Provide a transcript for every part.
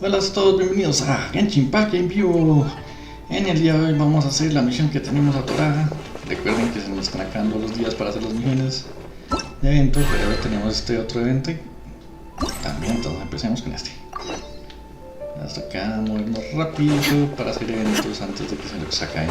Hola a todos, bienvenidos a Genshin en vivo. En el día de hoy vamos a hacer la misión que tenemos atorada. Recuerden que se nos están acabando los días para hacer las misiones de evento, pero ahora tenemos este otro evento y también, entonces empecemos con este. Hasta acá, movernos rápido para hacer eventos antes de que se nos acaben.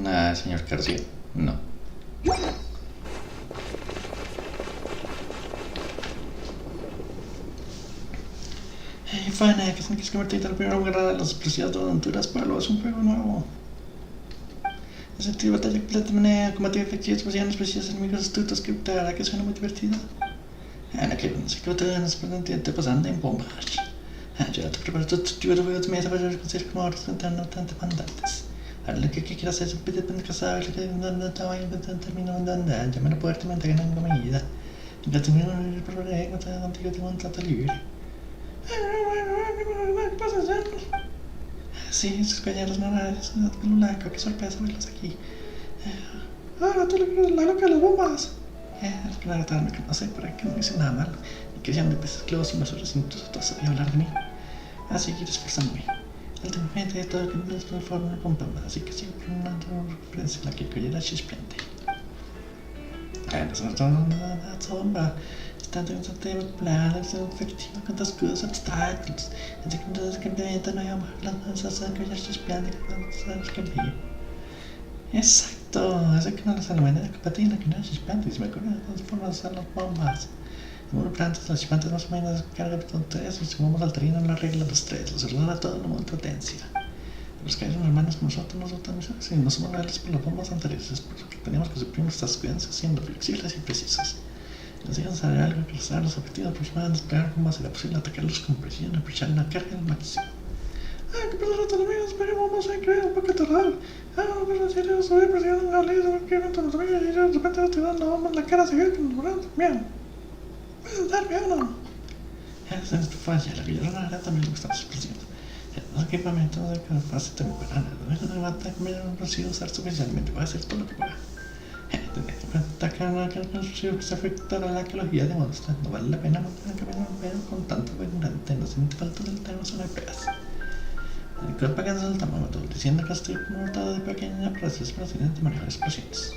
Nada, señor García, no. Hey, Fana, que es que convertir al primer lugar de las explosivas de aventuras, Pablo, es un juego nuevo. Es el tipo de batalla completa de manera combatir efectivas posiciones preciosas, enemigos astutos, que hará que suene muy divertido. No quiero, no sé qué te vas a pasando en bombas. Ya te preparo tu voy a mesa para conseguir como ahora no tanto mandantes. Ahora lo que quiero hacer es un pedido de casar, lo que no te voy a terminar mandando, ya me lo puedo mantener en una medida. Ya termino de preparar contigo, tengo un trato libre. ¿Qué pasa, Jan? Sí, esos collares normales, Lunaco, qué sorpresa verlos aquí. Ahora tú la loca de las bombas. Claro, tal me conoce para que no hice nada malo. Y que sean de peces clavos y más horas incluso tú has oído hablar de mí. A seguir esforzándome. Últimamente todo lo que no es forma con bomba, así que siempre una referencia en la que collera chisplante. No bomba. Tanto en el plan, es efectivo con los escudos obstáculos. Así que entonces que no hay amor, las cosas que ya chispeando que no sabes que vivo. Exacto, es que no les alemana de capatina que no es chispeante y se me ocurren las formas de las bombas. Uno plantas las chispantes más o menos cargan con tres y sumamos al terreno la regla de los tres, los ordena todo en una potencia. Los que son hermanos como nosotros y no somos reales por las bombas anteriores, es por lo que tenemos que suprimir estas cuidancias siendo flexibles y precisas. Nos dejan saber algo que les da los objetivos aproximadamente esperar cómo será posible atacarlos con precisión y aprovechar una carga al máximo. ¿Qué pasa los enemigos? Pero vamos a creer un poco aterrador. Pero si yo soy presionando una ley sobre que evento los amigos y yo de repente estoy dando la bomba en la cara a seguir con los volantes. Bien. ¿Puedes darme uno? Esa es tu falla, la villarona también le gustan sus explosiones. Los equipamientos de cada fase temporal. No me mata que me han conseguido usar suficientemente. Voy a hacer todo lo que pueda. Tener en cuenta que se afectará la arqueología de monstruos. No vale la pena mantener el camino con tanto abundante. No siente falta del tema sobre pegas. El cuerpo alcanza el termómetro, diciendo que estoy notado de pequeña proceso para de manejar explosiones.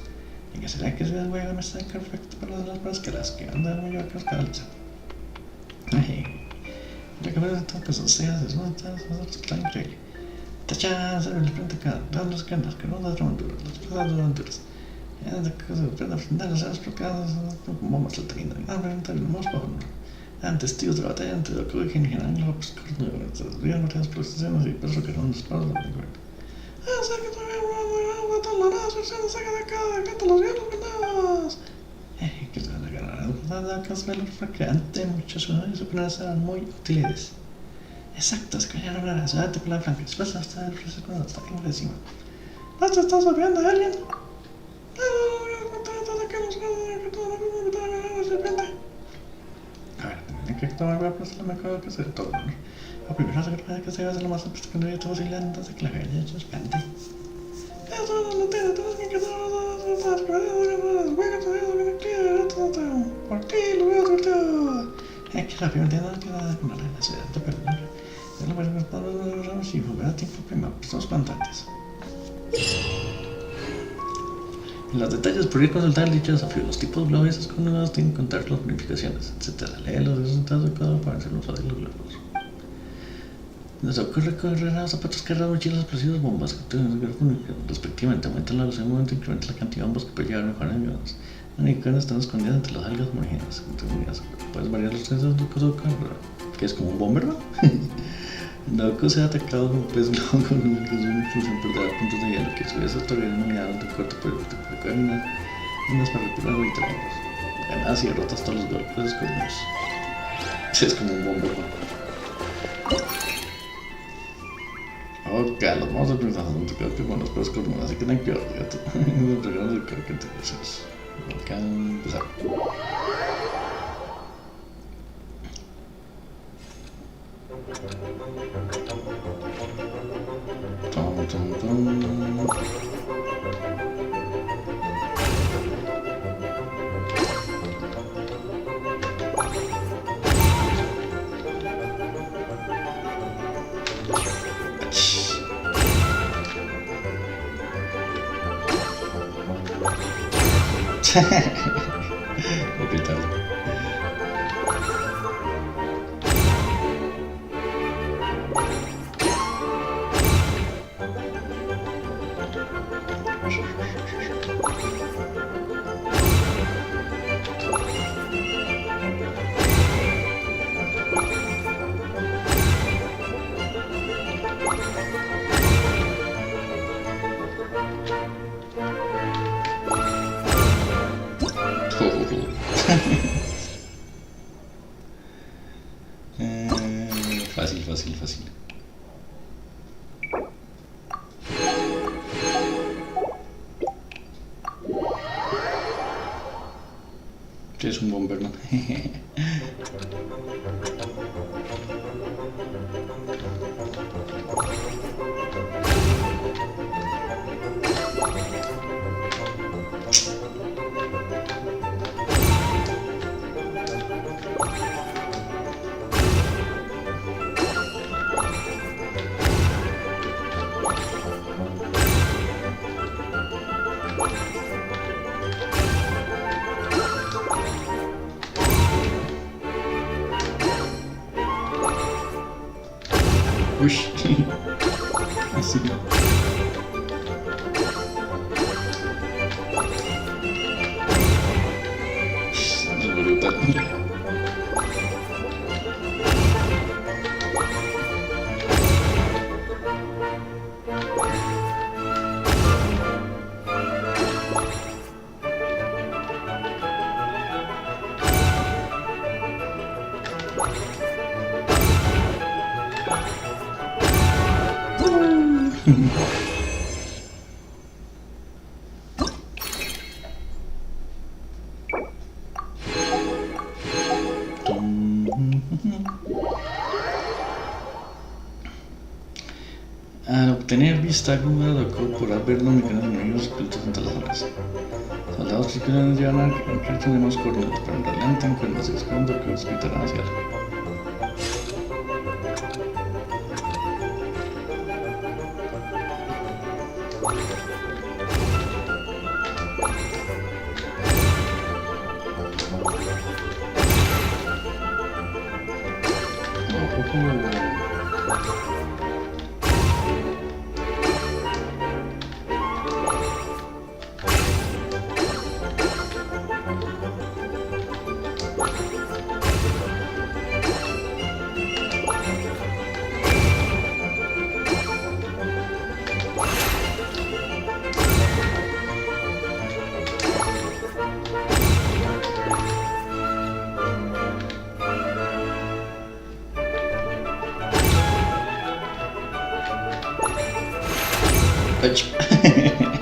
¿Y qué será que el juego no está perfecto para las pruebas que las que andan muy a cascarlas? Lo que pasa es que son seas, es una tan increíble. Tachán, se ve el frente acá, dan los ganas, que no das aventuras, las pesadas aventuras. Aprender a ser explicadas como más al terreno. Preguntar más por testigos de la batalla entre lo que hoy en general no pues habían varias procesiones y por eso que eran disparos de mi cuerpo. Sé que todavía no matan la raza, se nos saca de acá, canta los vientos venados. Que se van a ganar la casa del recreante, muchas unidades superiores serán muy útiles. Exacto, es que ya no la ciudad de Playa Franca, después hasta el proceso cuando está aquí encima. ¿No te estás volviendo a alguien? A ver, tenía que tomar la plaza, me acuerdo que se todo. Lo primero es que se hace lo más posible posible antes de que la galla se espante. Eso no te tenemos que quedar por ti, lo veo divertido. Que la primera tienda queda con la ciudad de perder. Es lo primero que nos y jugar a tiempo primero, pues somos constantes. En los detalles podría consultar el dicho desafío. Los tipos globiosos con nuevos tienen que contar las bonificaciones, etc. Lee los resultados de cada para hacer uso de los globos. Nos ocurre correr a zapatos cargados, mochilas, explosivos, bombas que respectivamente aumentan la velocidad de movimiento e incrementan la cantidad de bombas que puede llevar mejor a niveles. Los unicornios están escondidos entre las algas homogéneas. Puedes variar los tensos de tu que es como un bomberman. Naoko se ha atacado como pez globo con una función perderá puntos de hielo que sube a todavía nominados de corto pero te puede unas para recuperar y traemos. Ganas y derrotas todos los golpes con ellos. Es como un bomberman. Ok, los vamos a pensar en tu creo que con los peores cornos, así que no hay peor, fíjate. Los regalos de creo que te deseas. Acá empezar. Gritarlo. Fácil, fácil, fácil. ¿Qué es un bomberman? Uy, así. Es brutal. Al obtener vista aguda, podrás ver los mecanismos enemigos ocultos entre las olas. Soldados que quieren llevar a encargarse de más corrientes, pero en realidad no tienen cuernos y escondo que os gritarán hacia él.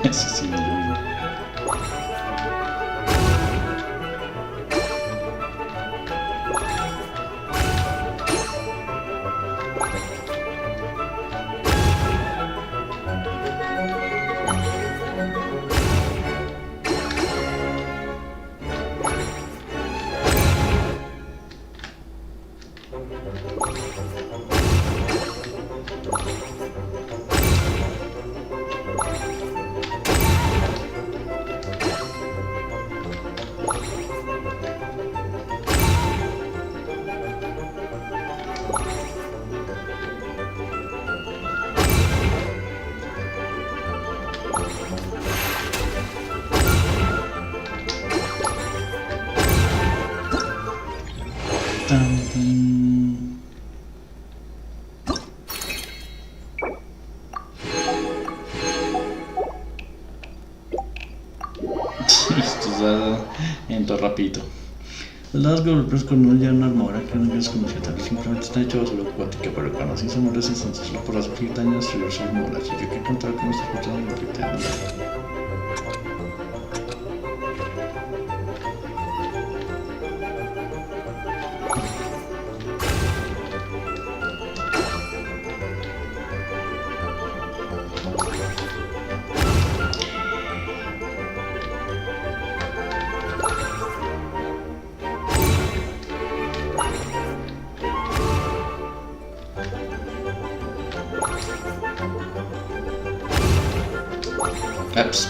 Eso sí me lo vi. Esto entró rapidito. Los golpes con uno ya una armadura que no es conocida, tal vez simplemente está hecho de solo acuática, pero cuando así son resistentes solo por sufrir daño destruir sus molas. Y yo que encontrar cómo se escucha en la Ups.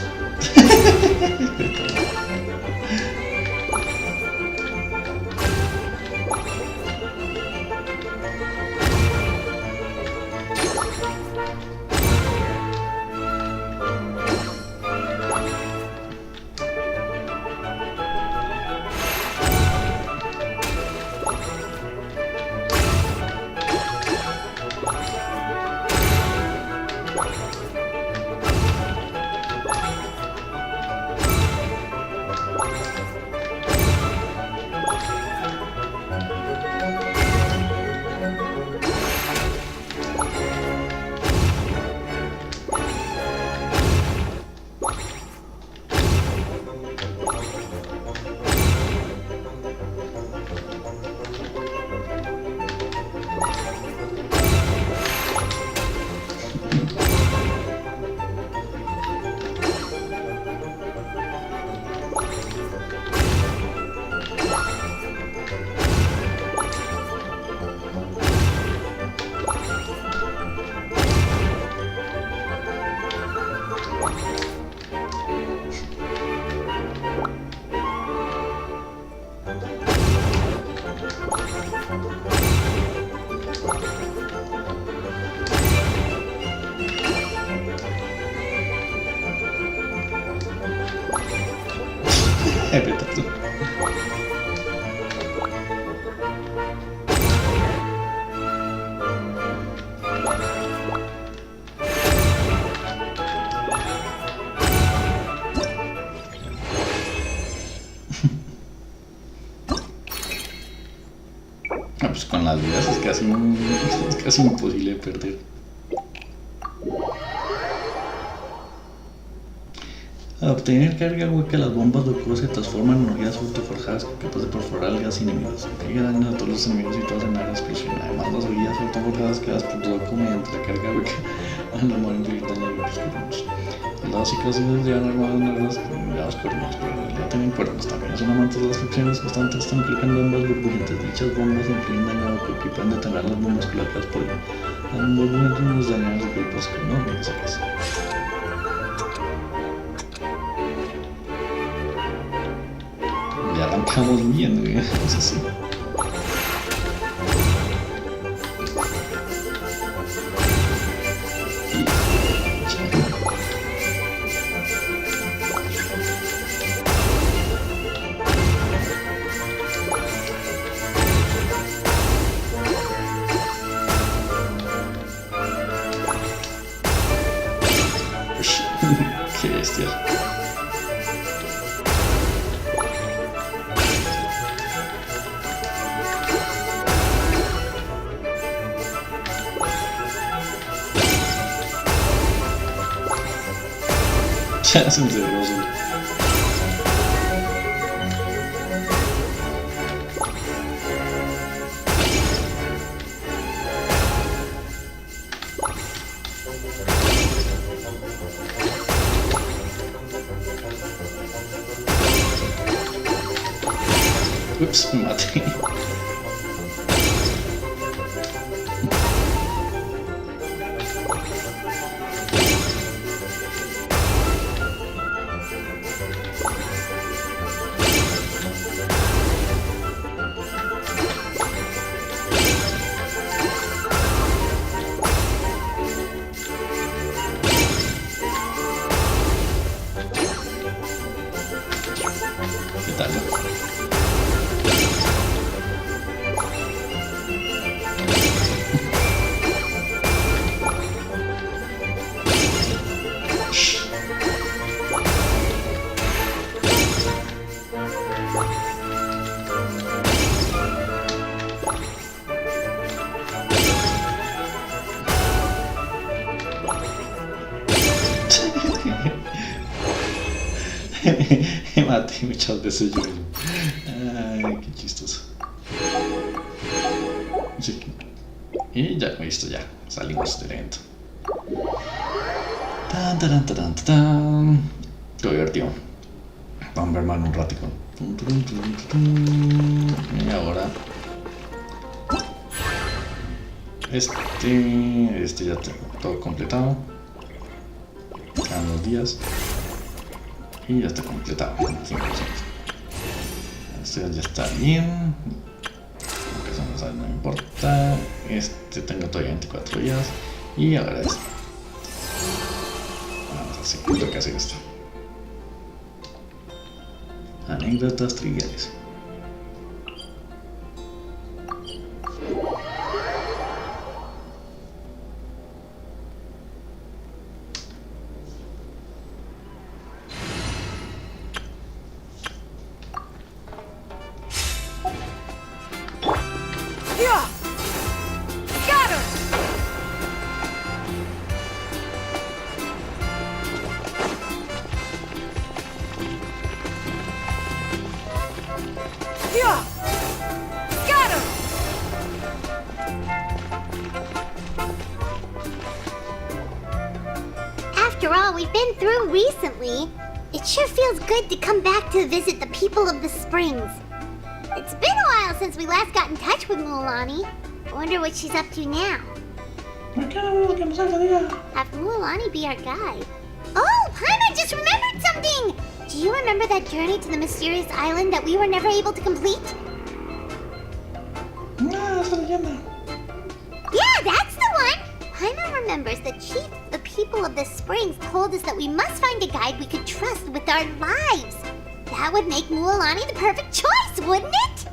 Ah, pues con las vidas es casi imposible perder. Al obtener carga hueca, las bombas locos se transforman en ojidas autoforjadas capaces de perforar al gas enemigos. Pega daño a todos los enemigos situados en área de explosión. Además, las ojidas autoforjadas creadas por Doku mediante la carga hueca van a morir infligir daño a los cuernos. Los básicos llevan armados negros con los cuernos, pero en realidad tienen cuernos también. Son amantes de las fricciones constantes, están aplicando bombas burbujantes. Dichas bombas infligen daño a Doku y pueden detonar las bombas colocadas por él. Las bombas burbujantes nos dañan los cuerpos que no necesarios. Ya arrancamos bien, güey. Es así. Qué bestia. Ya se encerró solo. Ups, me maté. ¿Qué tal? Me maté muchas veces yo. Ay, qué chistoso. Sí. Y ya, listo, ya. Salimos del evento. Tan, tan, tan, tan, tan. Qué divertido. Bomberman un ratico. Y ahora. Este ya tengo todo completado. Quedan 2 días. Y ya está completado. 100%. Este ya está bien. Aunque eso no, sabe, no me importa. Este tengo todavía 24 días. Y ahora este. Vamos a hacer tengo que hacer esto. Anécdotas triviales. After all we've been through recently, it sure feels good to come back to visit the people of the springs. It's been a while since we last got in touch with Mualani. I wonder what she's up to now. Have Mualani be our guide. Oh, Paimon just remembered something! Do you remember that journey to the mysterious island that we were never able to complete? No, esa leyenda. Yeah, that's the one! Paimon remembers the chief of the people of the springs told us that we must find a guide we could trust with our lives. That would make Mualani the perfect choice, wouldn't it?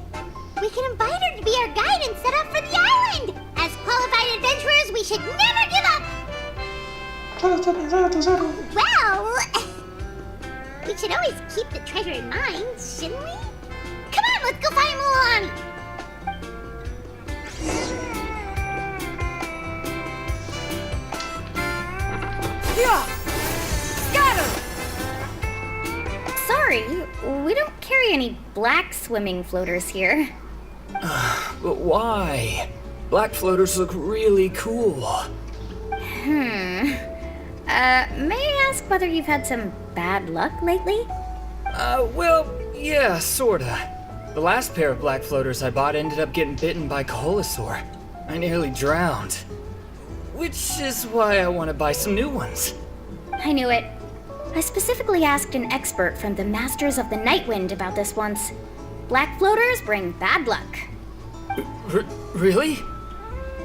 We can invite her to be our guide and set off for the island! As qualified adventurers, we should never give up! Well, we should always keep the treasure in mind, shouldn't we? Come on, let's go find Mualani! Yeah! Scatter! Sorry, we don't carry any black swimming floaters here. But why? Black floaters look really cool. May I ask whether you've had some bad luck lately? Well, yeah, sorta. The last pair of black floaters I bought ended up getting bitten by Koholosaur. I nearly drowned. Which is why I want to buy some new ones. I knew it. I specifically asked an expert from the Masters of the Nightwind about this once. Black floaters bring bad luck. Really?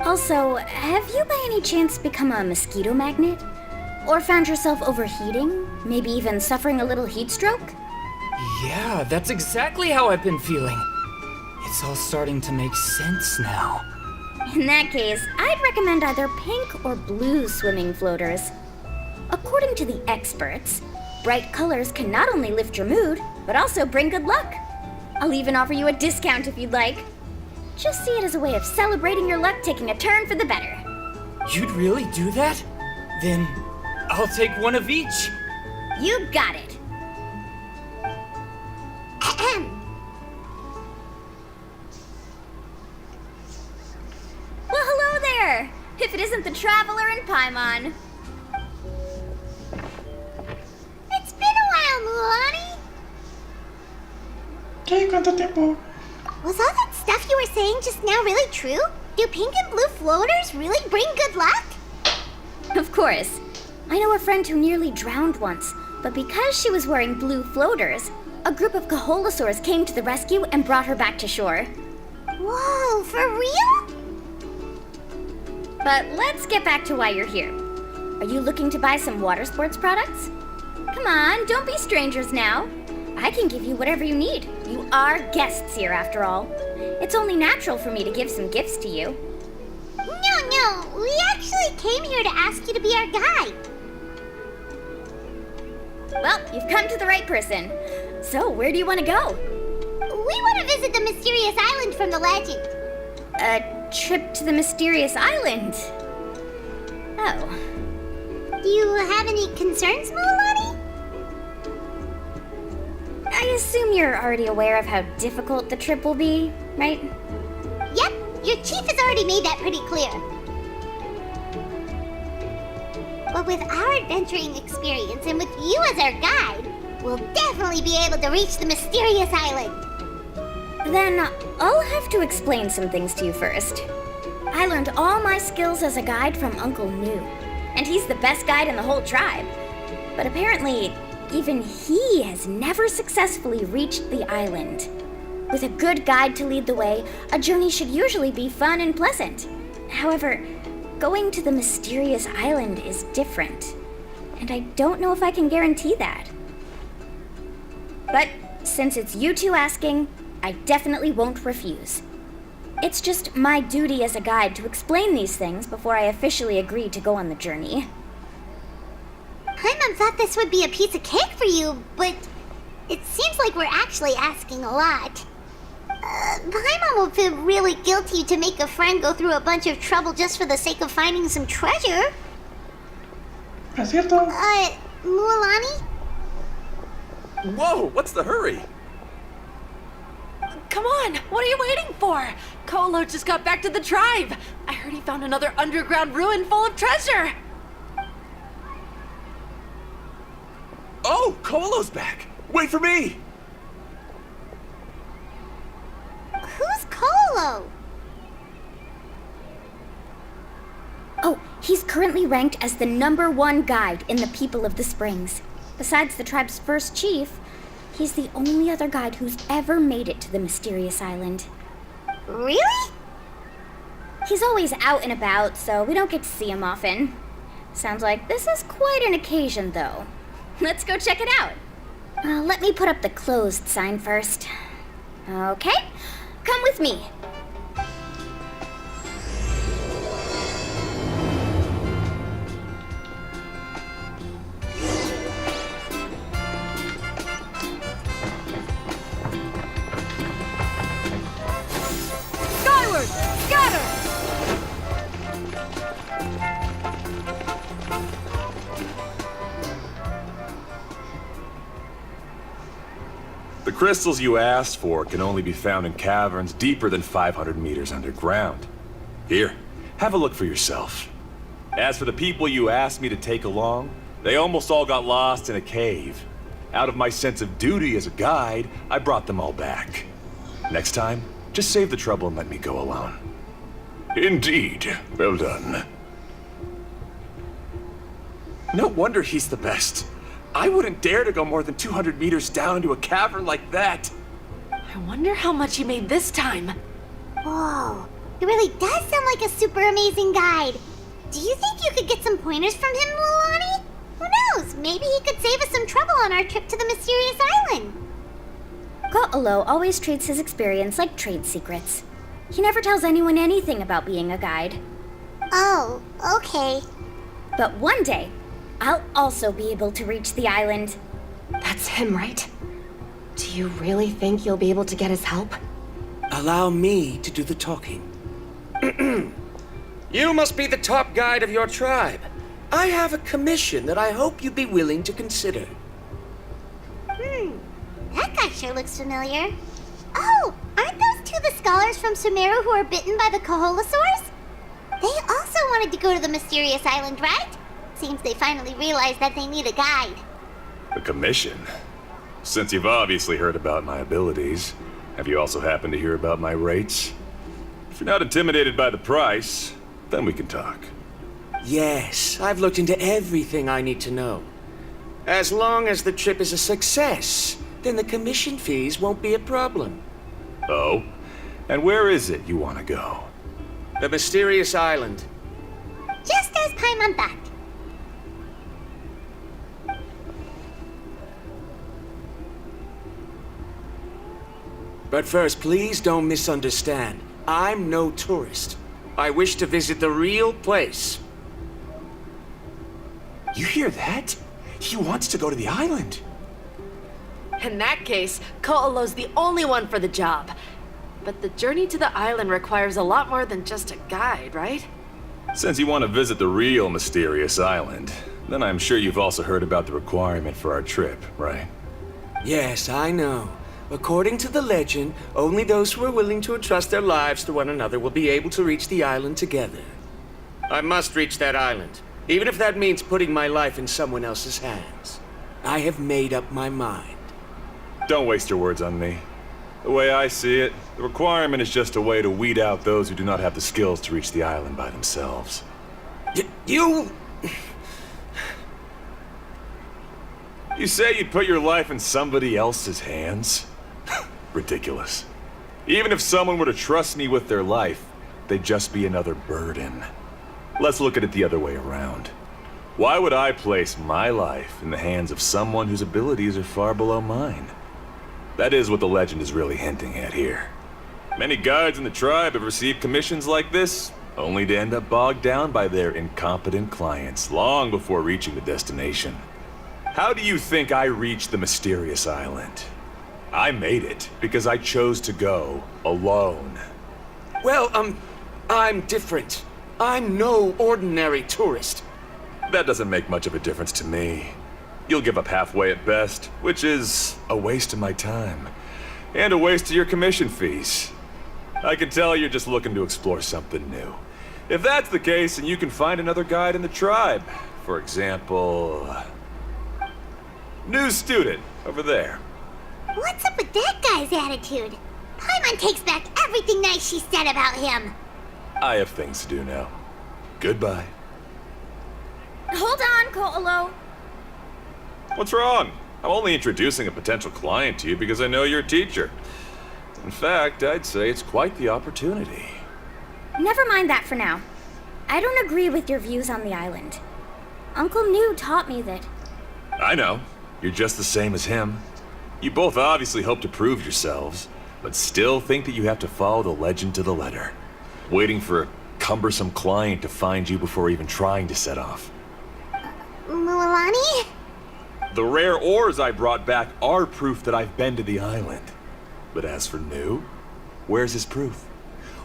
Also, have you by any chance become a mosquito magnet? Or found yourself overheating? Maybe even suffering a little heat stroke? Yeah, that's exactly how I've been feeling. It's all starting to make sense now. In that case, I'd recommend either pink or blue swimming floaters. According to the experts, bright colors can not only lift your mood, but also bring good luck. I'll even offer you a discount if you'd like. Just see it as a way of celebrating your luck taking a turn for the better. You'd really do that? Then I'll take one of each. You got it. Ahem. Well, hello there! If it isn't the Traveler in Paimon. It's been a while, Mulan. ¿Qué? ¿Cuánto tiempo? Was all that stuff you were saying just now really true? Do pink and blue floaters really bring good luck? Of course. I know a friend who nearly drowned once, but because she was wearing blue floaters, a group of Koholosaurs came to the rescue and brought her back to shore. Whoa, for real? But let's get back to why you're here. Are you looking to buy some water sports products? Come on, don't be strangers now. I can give you whatever you need. You are guests here, after all. It's only natural for me to give some gifts to you. No, we actually came here to ask you to be our guide. Well, you've come to the right person. So, where do you want to go? We want to visit the mysterious island from the legend. A trip to the mysterious island? Oh. Do you have any concerns, Mulan? I assume you're already aware of how difficult the trip will be, right? Yep, your chief has already made that pretty clear. But with our adventuring experience and with you as our guide, we'll definitely be able to reach the mysterious island. Then I'll have to explain some things to you first. I learned all my skills as a guide from Uncle Nu, and he's the best guide in the whole tribe. But apparently, even he has never successfully reached the island. With a good guide to lead the way, a journey should usually be fun and pleasant. However, going to the mysterious island is different, and I don't know if I can guarantee that. But since it's you two asking, I definitely won't refuse. It's just my duty as a guide to explain these things before I officially agree to go on the journey. Paimon thought this would be a piece of cake for you, but it seems like we're actually asking a lot. Paimon will feel really guilty to make a friend go through a bunch of trouble just for the sake of finding some treasure. ¿Es cierto? Mualani? Whoa, what's the hurry? Come on, what are you waiting for? Kolo just got back to the tribe. I heard he found another underground ruin full of treasure. Oh, Kolo's back! Wait for me! Who's Kolo? Oh, he's currently ranked as the #1 guide in the People of the Springs. Besides the tribe's first chief, he's the only other guide who's ever made it to the mysterious island. Really? He's always out and about, so we don't get to see him often. Sounds like this is quite an occasion, though. Let's go check it out. Let me put up the closed sign first. Okay, come with me. Skyward! Scatter! crystals you asked for can only be found in caverns deeper than 500 meters underground. Here, have a look for yourself. As for the people you asked me to take along, they almost all got lost in a cave. Out of my sense of duty as a guide, I brought them all back. Next time, just save the trouble and let me go alone. Indeed. Well done. No wonder he's the best. I wouldn't dare to go more than 200 meters down into a cavern like that. I wonder how much he made this time. Whoa, he really does sound like a super amazing guide. Do you think you could get some pointers from him, Mulani? Who knows? Maybe he could save us some trouble on our trip to the mysterious island. Ko'olo always treats his experience like trade secrets. He never tells anyone anything about being a guide. Oh, okay. But one day, I'll also be able to reach the island. That's him, right? Do you really think you'll be able to get his help? Allow me to do the talking. You must be the top guide of your tribe. I have a commission that I hope you'd be willing to consider. That guy sure looks familiar. Oh, aren't those two the scholars from Sumeru who were bitten by the Koholosaurs? They also wanted to go to the mysterious island, right? Seems they finally realized that they need a guide. A commission? Since you've obviously heard about my abilities, have you also happened to hear about my rates? If you're not intimidated by the price, then we can talk. Yes, I've looked into everything I need to know. As long as the trip is a success, then the commission fees won't be a problem. Oh? And where is it you want to go? The mysterious island. Just as Paimon thought. But first, please don't misunderstand. I'm no tourist. I wish to visit the real place. You hear that? He wants to go to the island. In that case, Ko'olo's the only one for the job. But the journey to the island requires a lot more than just a guide, right? Since you want to visit the real mysterious island, then I'm sure you've also heard about the requirement for our trip, right? Yes, I know. According to the legend, only those who are willing to entrust their lives to one another will be able to reach the island together. I must reach that island, even if that means putting my life in someone else's hands. I have made up my mind. Don't waste your words on me. The way I see it, the requirement is just a way to weed out those who do not have the skills to reach the island by themselves. You... You say you'd put your life in somebody else's hands? Ridiculous. Even if someone were to trust me with their life, they'd just be another burden. Let's look at it the other way around. Why would I place my life in the hands of someone whose abilities are far below mine? That is what the legend is really hinting at here. Many guides in the tribe have received commissions like this, only to end up bogged down by their incompetent clients long before reaching the destination. How do you think I reached the mysterious island? I made it because I chose to go alone. Well, I'm different. I'm no ordinary tourist. That doesn't make much of a difference to me. You'll give up halfway at best, which is a waste of my time. And a waste of your commission fees. I can tell you're just looking to explore something new. If that's the case, then you can find another guide in the tribe. For example... new student, over there. What's up with that guy's attitude? Paimon takes back everything nice she said about him. I have things to do now. Goodbye. Hold on, Ko'olo. What's wrong? I'm only introducing a potential client to you because I know you're a teacher. In fact, I'd say it's quite the opportunity. Never mind that for now. I don't agree with your views on the island. Uncle New taught me that... I know. You're just the same as him. You both obviously hope to prove yourselves, but still think that you have to follow the legend to the letter, waiting for a cumbersome client to find you before even trying to set off. Mulani? The rare ores I brought back are proof that I've been to the island. But as for New, where's his proof?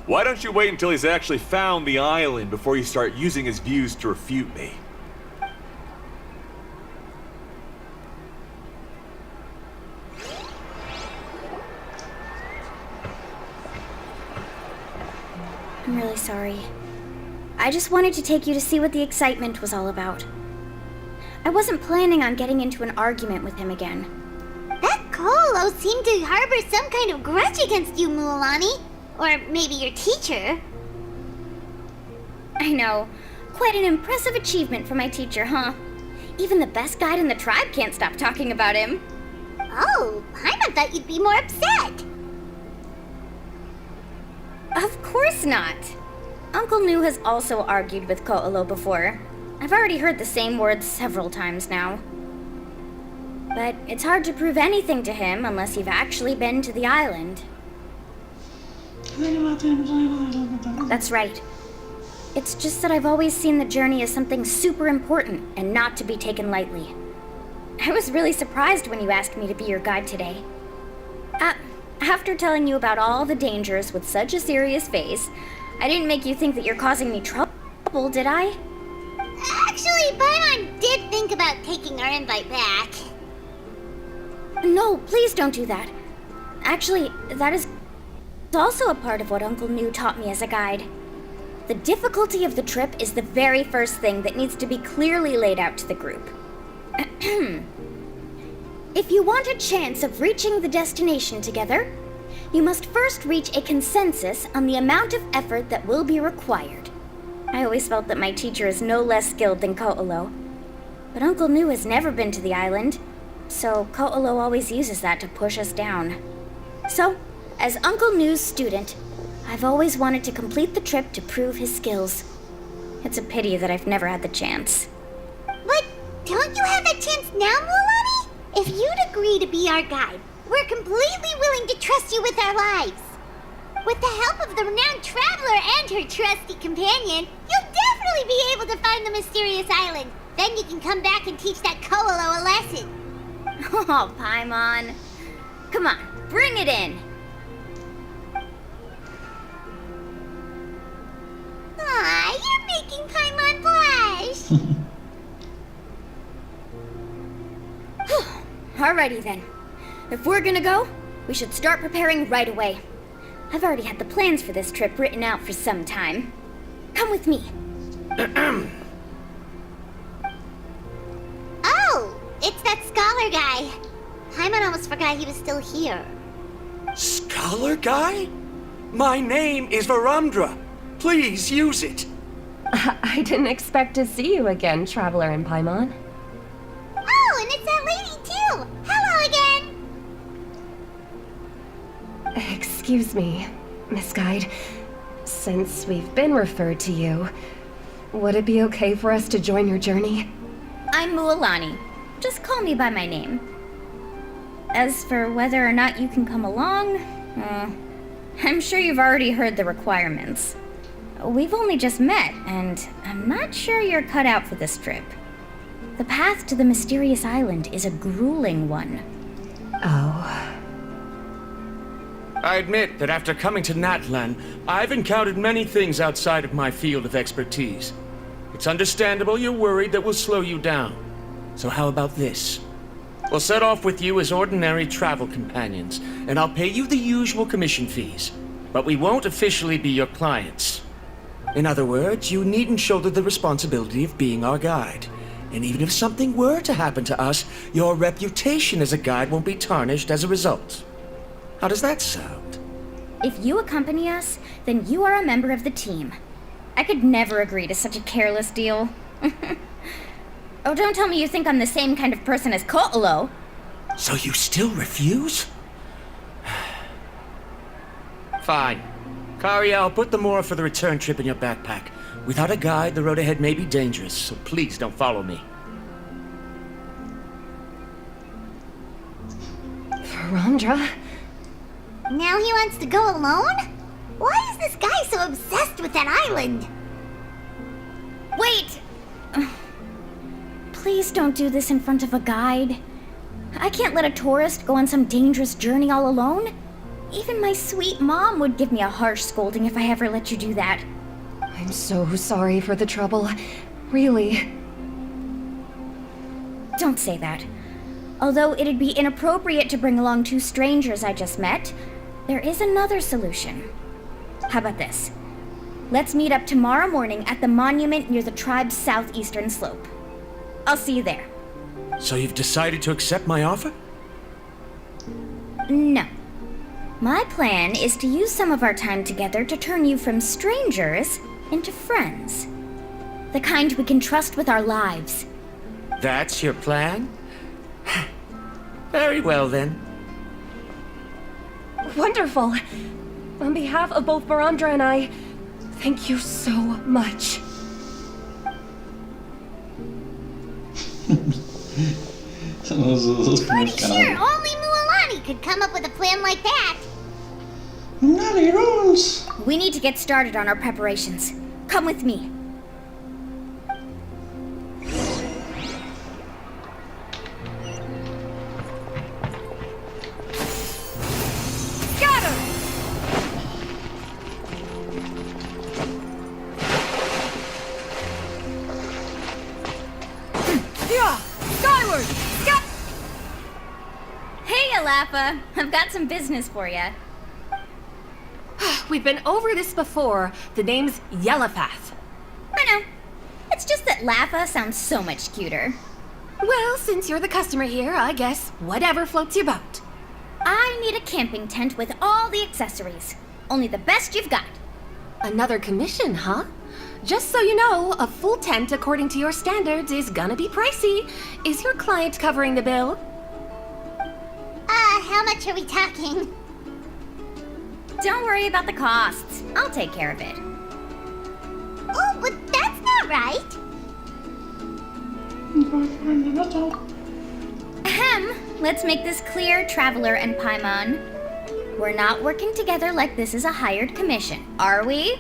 Why don't you wait until he's actually found the island before you start using his views to refute me? I'm really sorry. I just wanted to take you to see what the excitement was all about. I wasn't planning on getting into an argument with him again. That Colo seemed to harbor some kind of grudge against you, Mualani. Or maybe your teacher. I know. Quite an impressive achievement for my teacher, huh? Even the best guide in the tribe can't stop talking about him. Oh, Paimon thought you'd be more upset. Of course not. Uncle Nu has also argued with Ko'olo before. I've already heard the same words several times now. But it's hard to prove anything to him unless you've actually been to the island. That's right. It's just that I've always seen the journey as something super important and not to be taken lightly. I was really surprised when you asked me to be your guide today. After telling you about all the dangers with such a serious face, I didn't make you think that you're causing me trouble, did I? Actually, Paimon did think about taking our invite back. No, please don't do that. Actually, that is also a part of what Uncle Nu taught me as a guide. The difficulty of the trip is the very first thing that needs to be clearly laid out to the group. If you want a chance of reaching the destination together, you must first reach a consensus on the amount of effort that will be required. I always felt that my teacher is no less skilled than Ko'olo. But Uncle Nu has never been to the island, so Ko'olo always uses that to push us down. So, as Uncle Nu's student, I've always wanted to complete the trip to prove his skills. It's a pity that I've never had the chance. But don't you have that chance now, Mualani? If you'd agree to be our guide, we're completely willing to trust you with our lives. With the help of the renowned traveler and her trusty companion, you'll definitely be able to find the mysterious island. Then you can come back and teach that Ko'olo a lesson. Oh, Paimon. Come on, bring it in. Aw, you're making Paimon blush. Alrighty then. If we're gonna go, we should start preparing right away. I've already had the plans for this trip written out for some time. Come with me. Oh, it's that scholar guy. Paimon almost forgot he was still here. Scholar guy? My name is Varundra. Please use it. I didn't expect to see you again, Traveler and Paimon. Oh, and it's that lady too. Hello again. Excuse me, Miss Guide. Since we've been referred to you, would it be okay for us to join your journey? I'm Mualani. Just call me by my name. As for whether or not you can come along, I'm sure you've already heard the requirements. We've only just met, and I'm not sure you're cut out for this trip. The path to the mysterious island is a grueling one. Oh. I admit that after coming to Natlan, I've encountered many things outside of my field of expertise. It's understandable you're worried that we'll slow you down. So how about this? We'll set off with you as ordinary travel companions, and I'll pay you the usual commission fees. But we won't officially be your clients. In other words, you needn't shoulder the responsibility of being our guide. And even if something were to happen to us, your reputation as a guide won't be tarnished as a result. How does that sound? If you accompany us, then you are a member of the team. I could never agree to such a careless deal. Oh, don't tell me you think I'm the same kind of person as Ko'olo. So you still refuse? Fine. Kari, I'll put the more for the return trip in your backpack. Without a guide, the road ahead may be dangerous, so please don't follow me. Varundra? Now he wants to go alone? Why is this guy so obsessed with that island? Wait! Please don't do this in front of a guide. I can't let a tourist go on some dangerous journey all alone. Even my sweet mom would give me a harsh scolding if I ever let you do that. I'm so sorry for the trouble. Really. Don't say that. Although it'd be inappropriate to bring along two strangers I just met, there is another solution. How about this? Let's meet up tomorrow morning at the monument near the tribe's southeastern slope. I'll see you there. So you've decided to accept my offer? No. My plan is to use some of our time together to turn you from strangers into friends. The kind we can trust with our lives. That's your plan? Very well then. Wonderful. On behalf of both Barandra and I, thank you so much. Los Pretty primeros sure canales. only Mualani could come up with a plan like that. Nutty rules! We need to get started on our preparations. Come with me. Hey, Alafa. I've got some business for you. We've been over this before. The name's Yellowpath. I know. It's just that Lafa sounds so much cuter. Well, since you're the customer here, I guess whatever floats your boat. I need a camping tent with all the accessories. Only the best you've got. Another commission, huh? Just so you know, a full tent according to your standards is gonna be pricey. Is your client covering the bill? How much are we talking? Don't worry about the costs. I'll take care of it. Oh, but that's not right. Ahem. Let's make this clear, Traveler and Paimon. We're not working together like this is a hired commission, are we?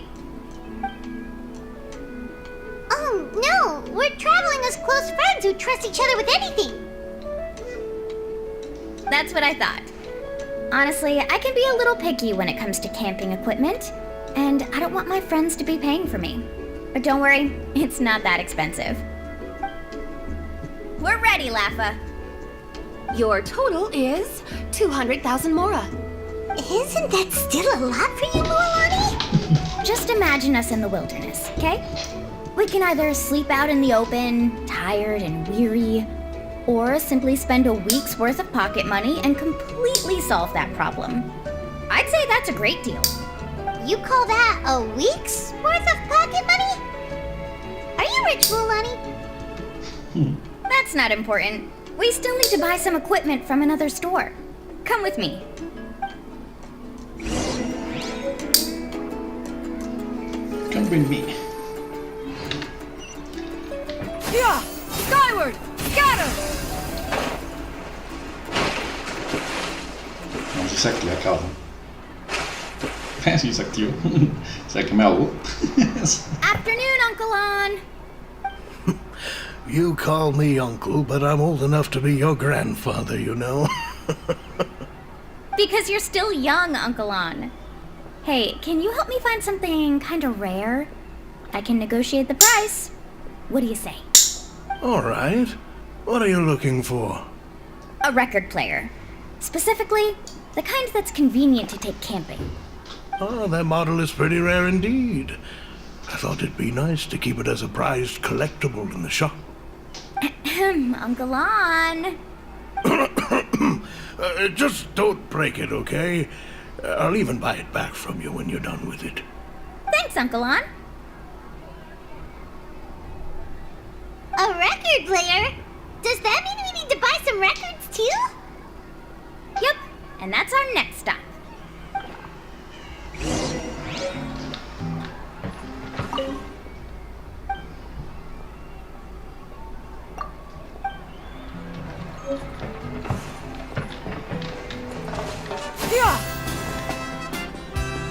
Oh, no. We're traveling as close friends who trust each other with anything. That's what I thought. Honestly, I can be a little picky when it comes to camping equipment, and I don't want my friends to be paying for me. But don't worry, it's not that expensive. We're ready, Lafa. Your total is 200,000 mora. Isn't that still a lot for you, Mualani? Just imagine us in the wilderness, okay? We can either sleep out in the open, tired and weary, or simply spend a week's worth of pocket money and completely solve that problem. I'd say that's a great deal. You call that a week's worth of pocket money? Are you rich, Mualani? That's not important. We still need to buy some equipment from another store. Come with me. Come with me. Yeah! Skyward! Scatter! No, sí se activa, cabrón. Sí se activó. O sea que me ahogó. Afternoon, Uncle On. You call me uncle, but I'm old enough to be your grandfather, you know. Because you're still young, Uncle On. Hey, can you help me find something kind of rare? I can negotiate the price. What do you say? All right. What are you looking for? A record player. Specifically, the kind that's convenient to take camping. Oh, that model is pretty rare indeed. I thought it'd be nice to keep it as a prized collectible in the shop. Uncle On. Just don't break it, okay? I'll even buy it back from you when you're done with it. Thanks, Uncle On. A record player? Does that mean we need to buy some records too? Yep, and that's our next stop.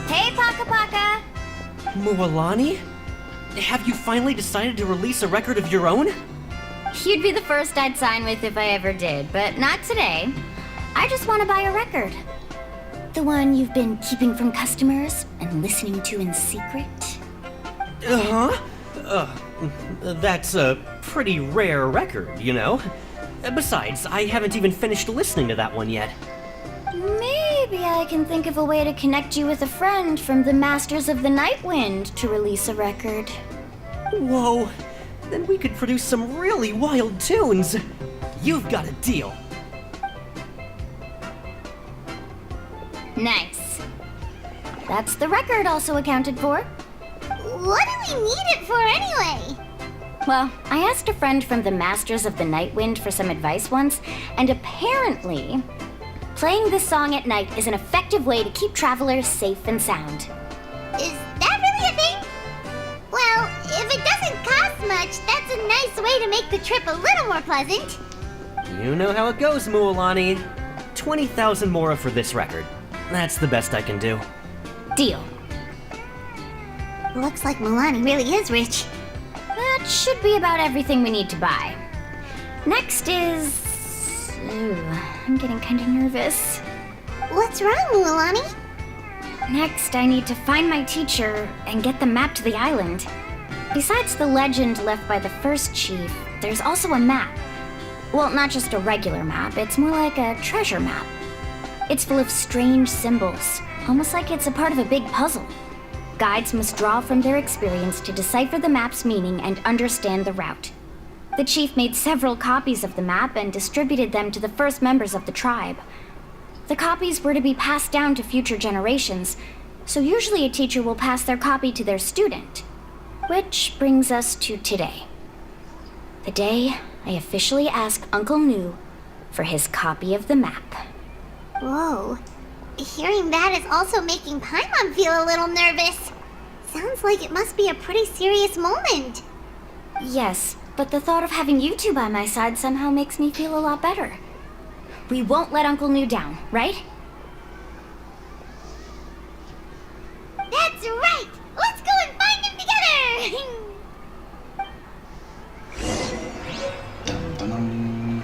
Hey, Paka Paka! Mualani? Have you finally decided to release a record of your own? You'd be the first I'd sign with if I ever did, but not today. I just want to buy a record. The one you've been keeping from customers and listening to in secret. That's a pretty rare record, you know? Besides, I haven't even finished listening to that one yet. maybe I can think of a way to connect you with a friend from the Masters of the Night Wind to release a record. Whoa! Then we could produce some really wild tunes! You've got a deal! Nice. That's the record also accounted for. What do we need it for anyway? Well, I asked a friend from the Masters of the Night Wind for some advice once, and apparently, playing this song at night is an effective way to keep travelers safe and sound. Is that really a thing? Well, if it doesn't cost much, that's a nice way to make the trip a little more pleasant. You know how it goes, Mualani. 20,000 mora for this record. That's the best I can do. Deal. Looks like Mualani really is rich. That should be about everything we need to buy. Next is... Ooh, I'm getting kind of nervous. What's wrong, Mualani? Next, I need to find my teacher and get the map to the island. Besides the legend left by the first chief, there's also a map. Well, not just a regular map, it's more like a treasure map. It's full of strange symbols, almost like it's a part of a big puzzle. Guides must draw from their experience to decipher the map's meaning and understand the route. The chief made several copies of the map and distributed them to the first members of the tribe. The copies were to be passed down to future generations, so usually a teacher will pass their copy to their student. Which brings us to today. The day I officially asked Uncle Nu for his copy of the map. Whoa. Hearing that is also making Paimon feel a little nervous. Sounds like it must be a pretty serious moment. Yes, but the thought of having you two by my side somehow makes me feel a lot better. We won't let Uncle Nu down, right? That's right! Let's go and find him together! Dun, dun, dun.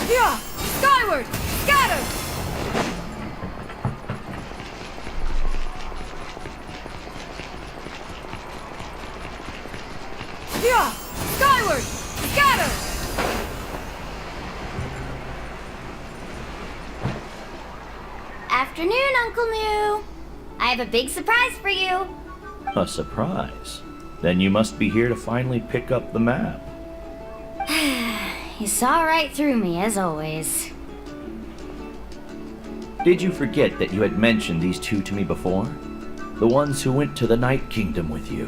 Yeah! Skyward! Scatter! Yeah! Skyward! Scatter! Afternoon, Uncle Nu. I have a big surprise for you. A surprise? Then you must be here to finally pick up the map. You saw right through me, as always. Did you forget that you had mentioned these two to me before? The ones who went to the Night Kingdom with you.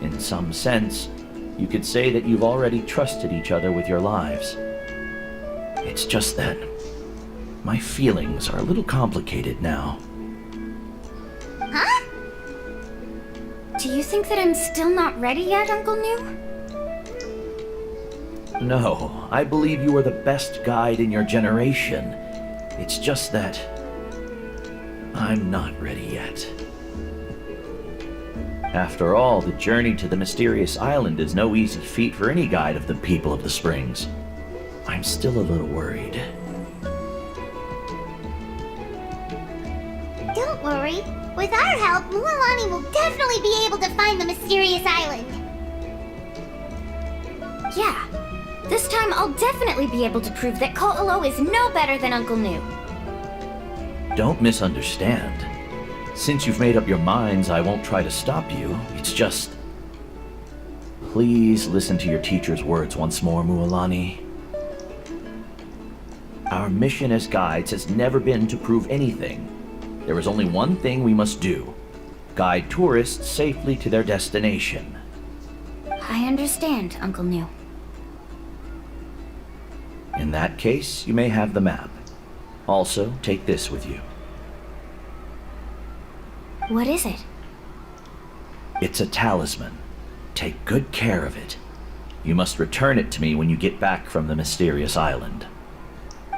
In some sense, you could say that you've already trusted each other with your lives. It's just that my feelings are a little complicated now. Huh? Do you think that I'm still not ready yet, Uncle Nu? No, I believe you are the best guide in your generation. It's just that I'm not ready yet. After all, the journey to the mysterious island is no easy feat for any guide of the people of the Springs. I'm still a little worried. Don't worry. With our help, Mualani will definitely be able to find the mysterious island. Yeah. This time I'll definitely be able to prove that Ko'olo is no better than Uncle Nu. Don't misunderstand. Since you've made up your minds, I won't try to stop you. It's just... Please listen to your teacher's words once more, Mualani. Our mission as guides has never been to prove anything. There is only one thing we must do. Guide tourists safely to their destination. I understand, Uncle Nu. In that case, you may have the map. Also, take this with you. What is it? It's a talisman. Take good care of it. You must return it to me when you get back from the mysterious island.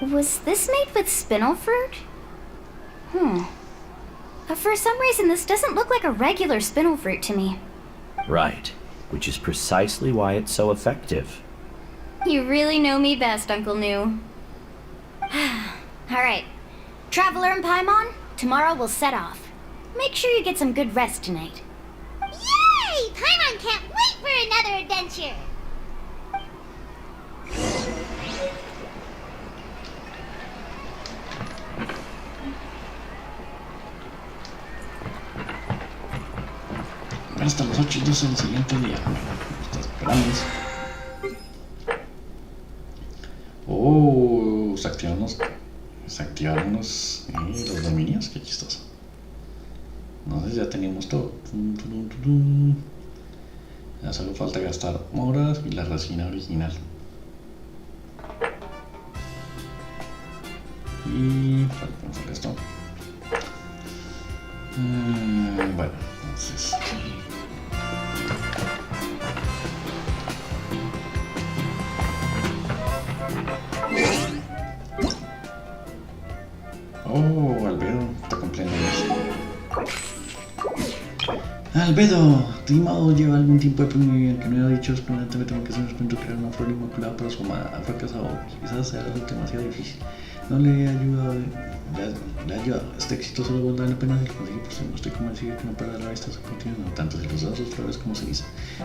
Was this made with spinel fruit? For some reason, this doesn't look like a regular spinel fruit to me. Right, which is precisely why it's so effective. You really know me best, Uncle Nu. Alright. Traveler and Paimon, tomorrow we'll set off. Make sure you get some good rest tonight. Yay! Paimon can't wait for another adventure! hasta las 8:12 del siguiente día. Estás esperando. Oh, se activaron los dominios, qué chistoso. Entonces ya teníamos todo. Ya solo falta gastar moras y la resina original. Y vamos a hacer esto. Bueno, entonces. Oh, Albedo está cumpliendo eso. Albedo, Timado lleva algún tiempo de premio que no había dicho. Probablemente me tengo que hacer un experimento crear una flor inmaculada para su amada. Ha fracasado. Quizás sea demasiado difícil. No le he ayudado. Le ha ayudado. Este éxito solo vale la pena si lo consigue por sí. No estoy convencido que no perderá la vista. Se continúa tanto si los dados sus flores como se dice.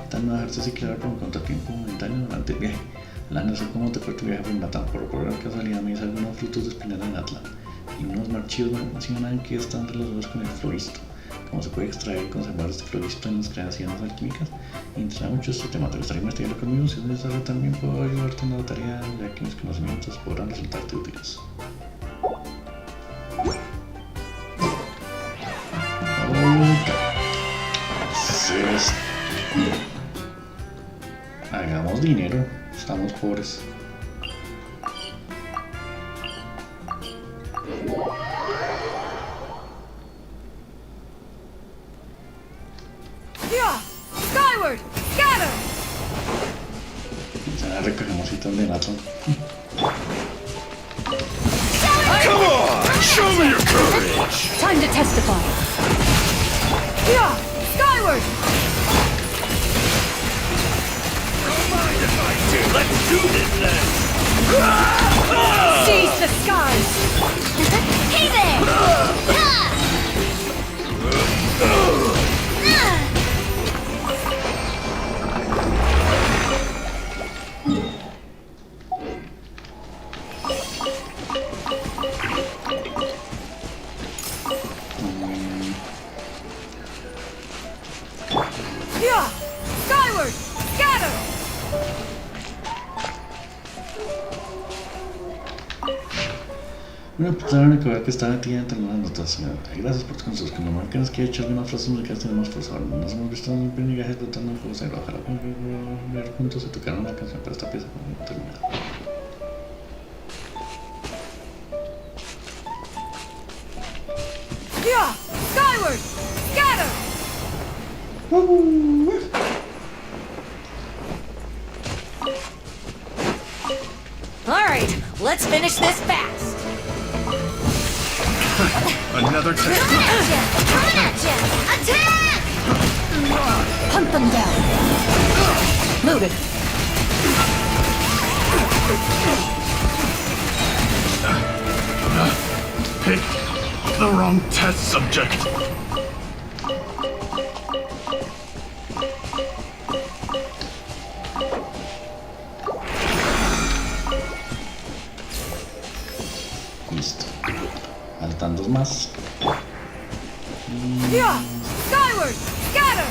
Tal no dejarse ciclar por un contratiempo momentáneo durante el viaje. Ala, no sé cómo te fue tu viaje por Natán. Por casualidad me hice algunos frutos de espinel en Atlan. Y unos marchillos mencionan que están relacionados con el floristo. Cómo se puede extraer y conservar este floristo en las creaciones alquímicas. Interesa mucho este tema. ¿Te gustaría investigarlo conmigo? Si es necesario, también puedo ayudarte en la tarea, ya que mis conocimientos podrán resultarte útiles. Entonces, hagamos dinero. Estamos pobres. Recogemos hitos de Nathan. Come on! Show me your courage! Time to testify. Yeah, skyward! Don't mind if I do. Let's do this then! Seize the skies! Hey there! Skyward! Scatter! Una persona que estaba metida entre las notas. Gracias por tus consejos. Que no marcan es que he hecho algunas frases musicales tenemos por favor. Nos hemos visto en un penigaje tratando de juegos de ojalá ver juntos y tocar una canción para esta pieza para terminar. Yeah! Skyward! Scatter! Alright, let's finish this fast. Another test. Coming at ya! Attack! Hunt them down! Loaded! Picked the wrong test subject. Listo. Faltan dos más. Yeah! Skyward! Scatter!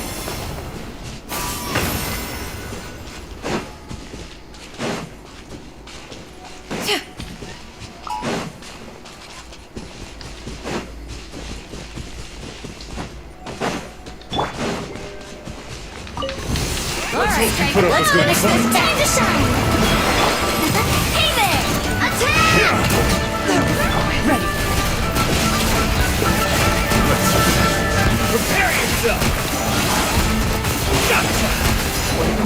Alright, let's finish this fast. Time to shine! Hey there! Attack! Ready! Prepare yourself! Gotcha!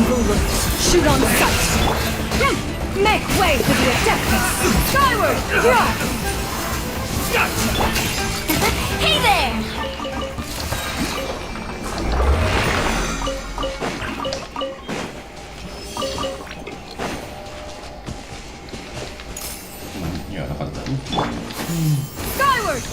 Rulers, shoot on sight! Make way for the Adeptus! Skyward! Yeah! Gotcha! Hey there! Y ahora falta el último. Skyward!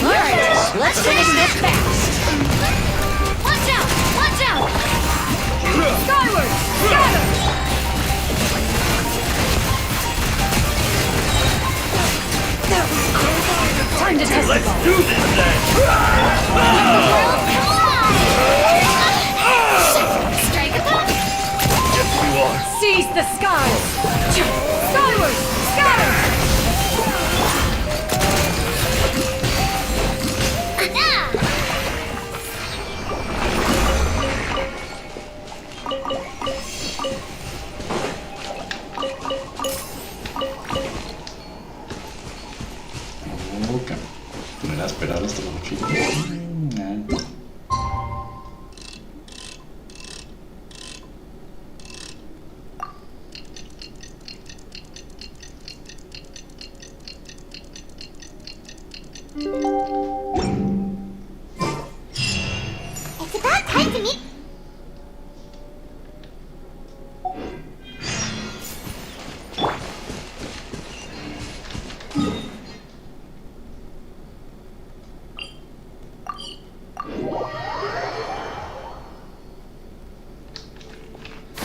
Alright, let's finish this fast. Watch out! Watch out! Skyward! Scatter! Time to test Let's the ball. do this then! Strike a pop! Yes, you are. Seize the skies! Skyward! Scatter! Ok. Poner a esperar hasta los 8. It's about time to meet.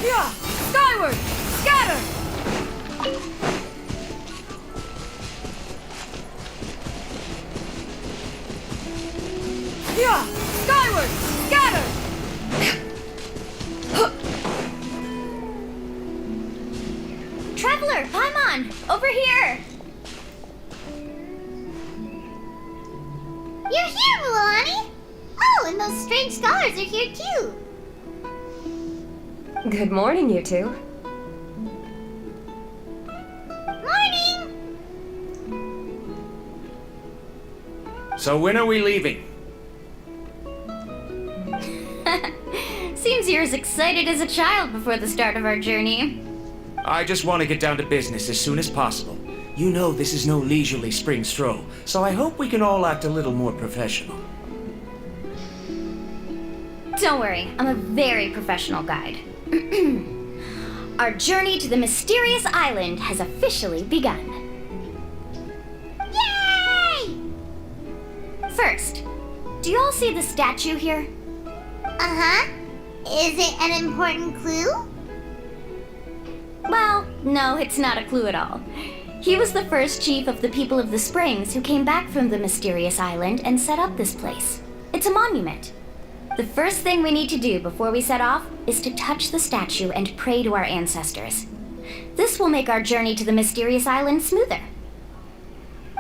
Yeah! Skyward! Scatter! Yeah! Skyward! Scatter! Traveler, Paimon, over here! You're here, Mualani! Oh, and those strange scholars are here too! Good morning, you two. Morning! So when are we leaving? Seems you're as excited as a child before the start of our journey. I just want to get down to business as soon as possible. You know this is no leisurely spring stroll, so I hope we can all act a little more professional. Don't worry, I'm a very professional guide. Our journey to the mysterious island has officially begun. Yay! First, do you all see the statue here? Uh-huh. Is it an important clue? Well, no, it's not a clue at all. He was the first chief of the people of the Springs who came back from the mysterious island and set up this place. It's a monument. The first thing we need to do before we set off is to touch the statue and pray to our ancestors. This will make our journey to the mysterious island smoother.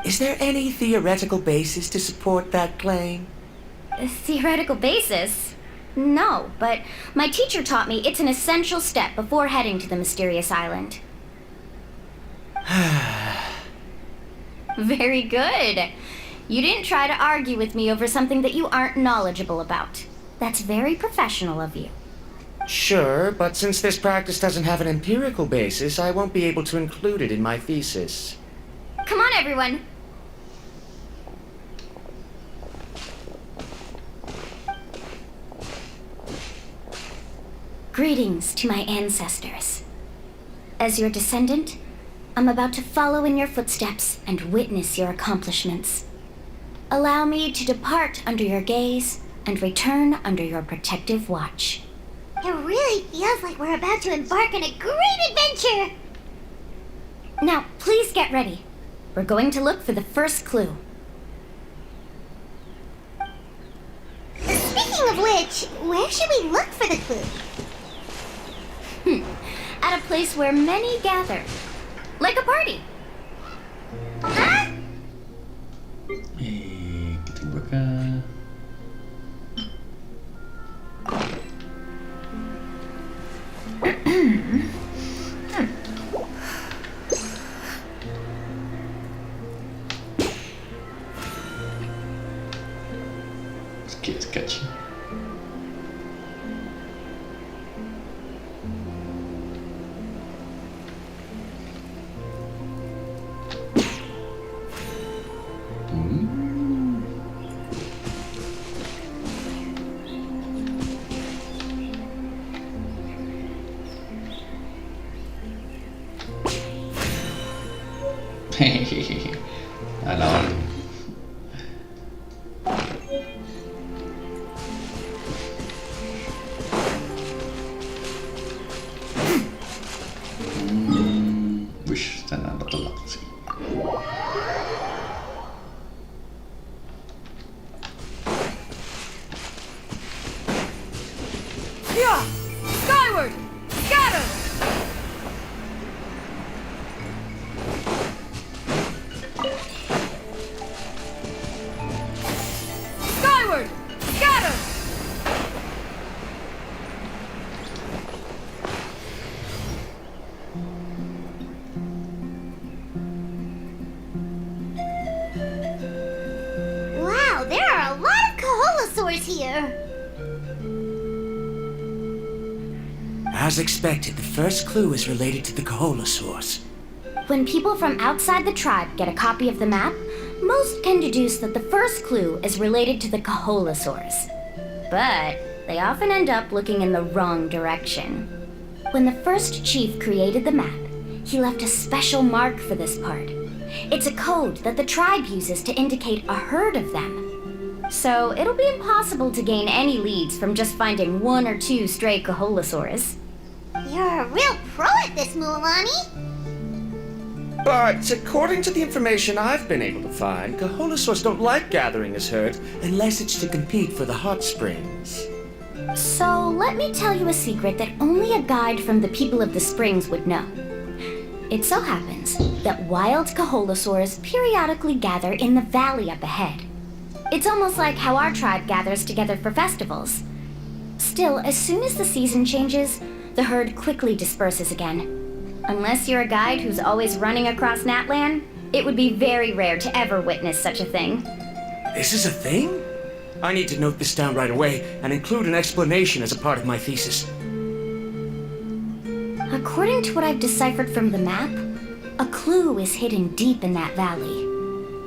Is there any theoretical basis to support that claim? A theoretical basis? No, but my teacher taught me it's an essential step before heading to the mysterious island. Very good. You didn't try to argue with me over something that you aren't knowledgeable about. That's very professional of you. Sure, but since this practice doesn't have an empirical basis, I won't be able to include it in my thesis. Come on, everyone. Greetings to my ancestors. As your descendant, I'm about to follow in your footsteps and witness your accomplishments. Allow me to depart under your gaze and return under your protective watch. It really feels like we're about to embark on a great adventure! Now, please get ready. We're going to look for the first clue. Speaking of which, where should we look for the clue? At a place where many gather. Like a party. Huh? ¿Qué tengo acá? Es que es catchy. A la orden. Koholosaurs here? As expected, the first clue is related to the Koholosaurs. When people from outside the tribe get a copy of the map, most can deduce that the first clue is related to the Koholosaurs. But they often end up looking in the wrong direction. When the first chief created the map, he left a special mark for this part. It's a code that the tribe uses to indicate a herd of them. So it'll be impossible to gain any leads from just finding 1 or 2 stray Koholosaurs. You're a real pro at this, Mualani. But according to the information I've been able to find, Koholosaurs don't like gathering as herds unless it's to compete for the hot springs. So let me tell you a secret that only a guide from the people of the springs would know. It so happens that wild Koholosaurs periodically gather in the valley up ahead. It's almost like how our tribe gathers together for festivals. Still, as soon as the season changes, the herd quickly disperses again. Unless you're a guide who's always running across Natlan, it would be very rare to ever witness such a thing. This is a thing? I need to note this down right away and include an explanation as a part of my thesis. According to what I've deciphered from the map, a clue is hidden deep in that valley.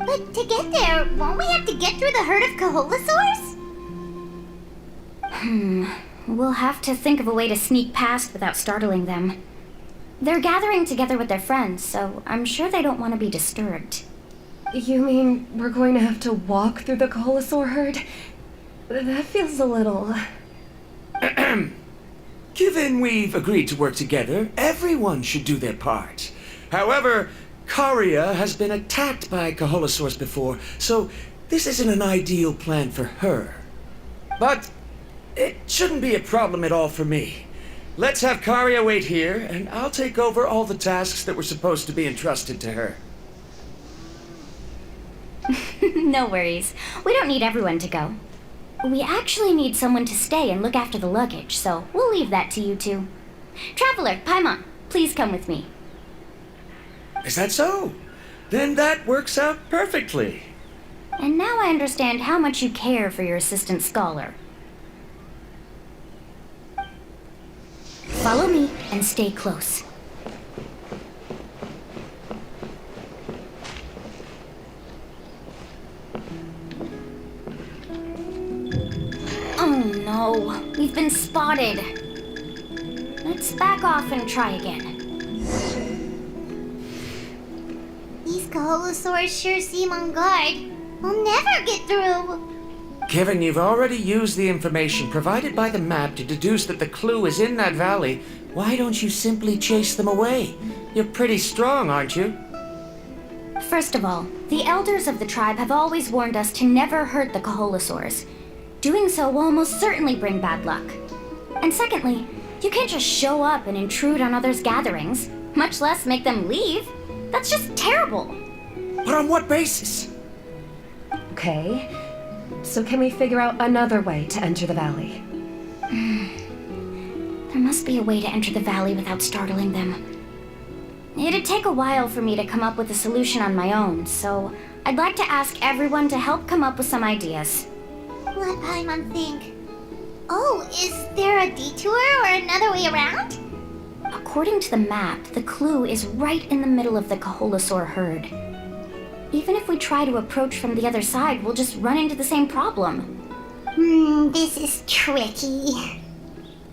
But to get there, won't we have to get through the herd of Koholosaurs? We'll have to think of a way to sneak past without startling them. They're gathering together with their friends, so I'm sure they don't want to be disturbed. You mean we're going to have to walk through the Koholosaur herd? That feels a little... Given we've agreed to work together, everyone should do their part. However, Karia has been attacked by Koholosaurs before, so this isn't an ideal plan for her. But it shouldn't be a problem at all for me. Let's have Karia wait here, and I'll take over all the tasks that were supposed to be entrusted to her. No worries. We don't need everyone to go. We actually need someone to stay and look after the luggage, so we'll leave that to you two. Traveler, Paimon, please come with me. Is that so? Then that works out perfectly. And now I understand how much you care for your assistant scholar. Follow me and stay close. Oh no, we've been spotted. Let's back off and try again. These Koholosaurs sure seem on guard. We'll never get through. Given you've already used the information provided by the map to deduce that the clue is in that valley, why don't you simply chase them away? You're pretty strong, aren't you? First of all, the elders of the tribe have always warned us to never hurt the Koholosaurs. Doing so will almost certainly bring bad luck. And secondly, you can't just show up and intrude on others' gatherings, much less make them leave. That's just terrible. But on what basis? Okay, so can we figure out another way to enter the valley? There must be a way to enter the valley without startling them. It'd take a while for me to come up with a solution on my own, so I'd like to ask everyone to help come up with some ideas. Let Paimon think. Oh, is there a detour or another way around? According to the map, the clue is right in the middle of the Koholosaur herd. Even if we try to approach from the other side, we'll just run into the same problem. This is tricky.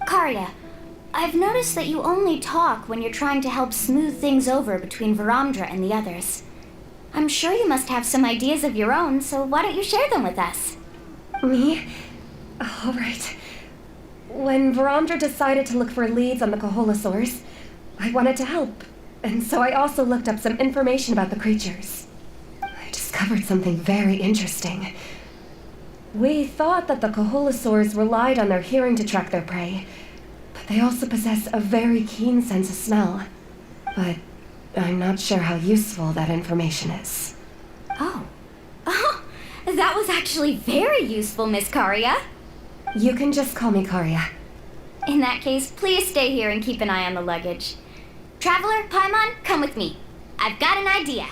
Karia, I've noticed that you only talk when you're trying to help smooth things over between Varamdra and the others. I'm sure you must have some ideas of your own, so why don't you share them with us? Me? All right. When Varamdra decided to look for leads on the Koholosaurs, I wanted to help, and so I also looked up some information about the creatures. I discovered something very interesting. We thought that the Koholosaurs relied on their hearing to track their prey, but they also possess a very keen sense of smell. But I'm not sure how useful that information is. Oh, that was actually very useful, Miss Karia. You can just call me Karia. In that case, please stay here and keep an eye on the luggage. Traveler, Paimon, come with me. I've got an idea.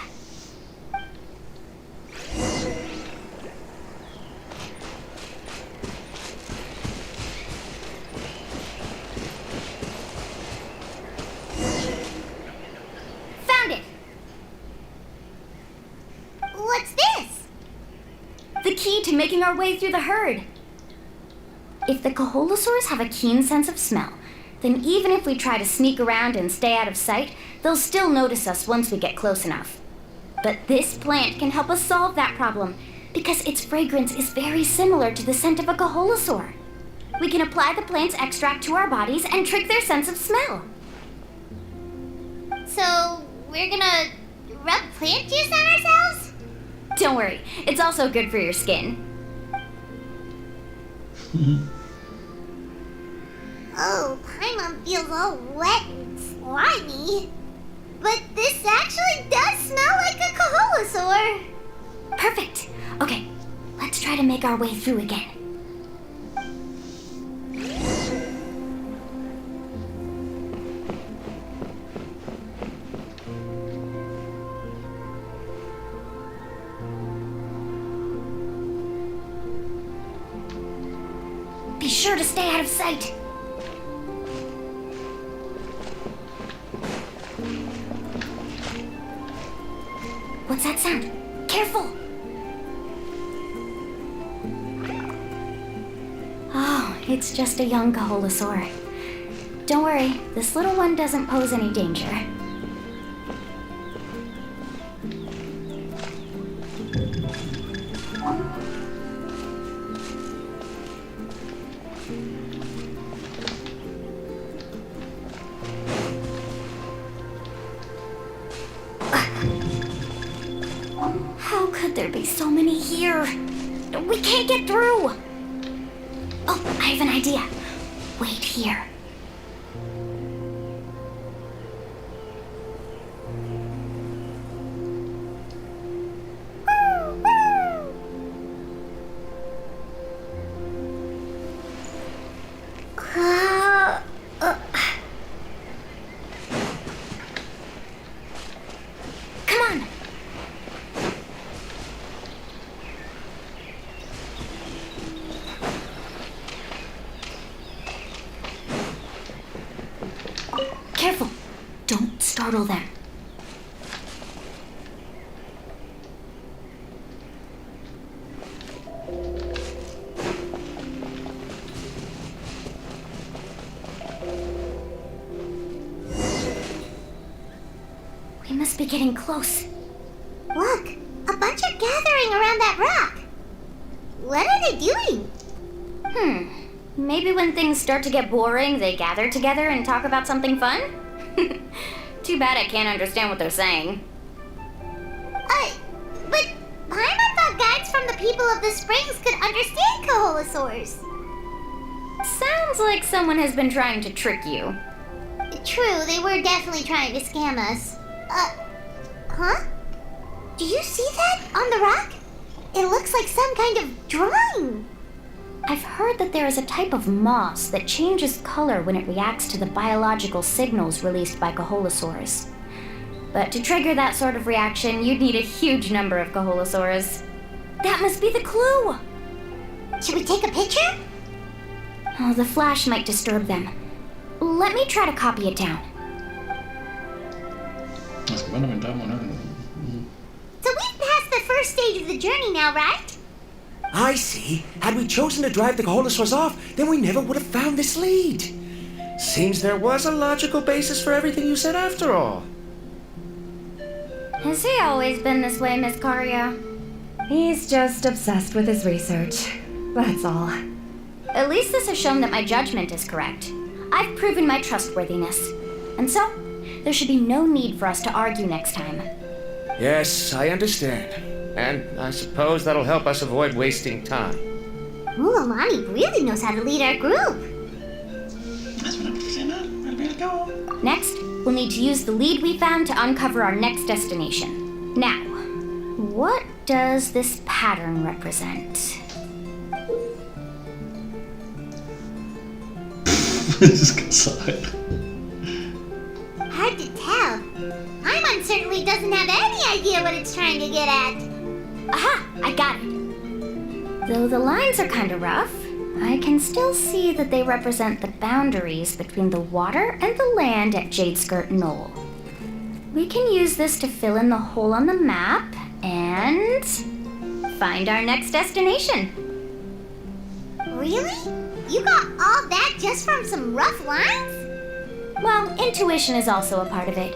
What's this? The key to making our way through the herd. If the Coholosaurs have a keen sense of smell, then even if we try to sneak around and stay out of sight, they'll still notice us once we get close enough. But this plant can help us solve that problem, because its fragrance is very similar to the scent of a Coholosaur. We can apply the plant's extract to our bodies and trick their sense of smell. So, we're gonna rub plant juice on ourselves? Don't worry, it's also good for your skin. Oh, Paimon feels all wet and slimy. But this actually does smell like a Coholosaur. Perfect. Okay, let's try to make our way through again. Be sure to stay out of sight. What's that sound? Careful! Oh, it's just a young Coholosaur. Don't worry, this little one doesn't pose any danger. How could there be so many here? We can't get through! Oh, I have an idea. Wait here. Come on! Careful! Don't startle them. We must be getting close. Look, a bunch are gathering around that rock. What are they doing? Maybe when things start to get boring, they gather together and talk about something fun? Too bad I can't understand what they're saying. But Paimon thought guides from the people of the springs could understand Coholosaurs. Sounds like someone has been trying to trick you. True, they were definitely trying to scam us. Huh? Do you see that on the rock? It looks like some kind of drawing. I've heard that there is a type of moss that changes color when it reacts to the biological signals released by Coholosaurs. But to trigger that sort of reaction, you'd need a huge number of Coholosaurs. That must be the clue! Should we take a picture? Oh, the flash might disturb them. Let me try to copy it down. Es que bueno, me estaba moviendo. So we've passed the first stage of the journey now, right? I see. Had we chosen to drive the Coholosaurs off, then we never would have found this lead. Seems there was a logical basis for everything you said after all. Has he always been this way, Miss Karia? He's just obsessed with his research. That's all. At least this has shown that my judgment is correct. I've proven my trustworthiness. And so, there should be no need for us to argue next time. Yes, I understand. And I suppose that'll help us avoid wasting time. Mualani really knows how to lead our group. Es una profesional, al fin y al cabo. Next, we'll need to use the lead we found to uncover our next destination. Now, what does this pattern represent? Just gonna sabe. Hard to tell. Paimon certainly doesn't have any idea what it's trying to get at. Aha! I got it! Though the lines are kind of rough, I can still see that they represent the boundaries between the water and the land at Jadeskirt Knoll. We can use this to fill in the hole on the map, and... find our next destination. Really? You got all that just from some rough lines? Well, intuition is also a part of it.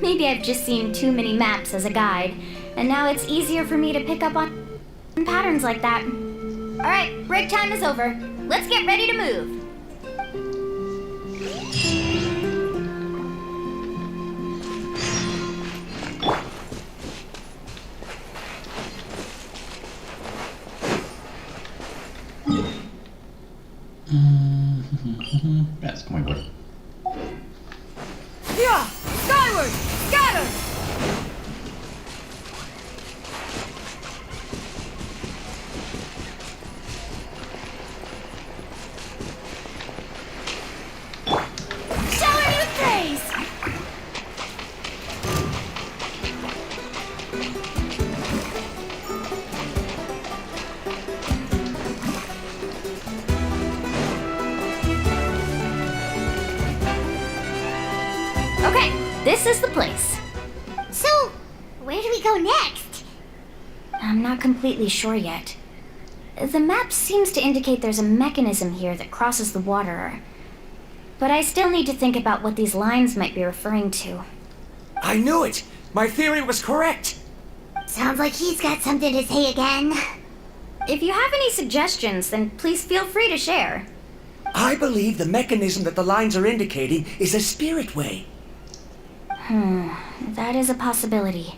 Maybe I've just seen too many maps as a guide, and now it's easier for me to pick up on patterns like that. All right, break time is over. Let's get ready to move. That's como igual. Yeah! Skyward! Scatter! Shower you with praise! Okay, this is the place. So, where do we go next? I'm not completely sure yet. The map seems to indicate there's a mechanism here that crosses the water. But I still need to think about what these lines might be referring to. I knew it! My theory was correct! Sounds like he's got something to say again. If you have any suggestions, then please feel free to share. I believe the mechanism that the lines are indicating is a spirit way. That is a possibility.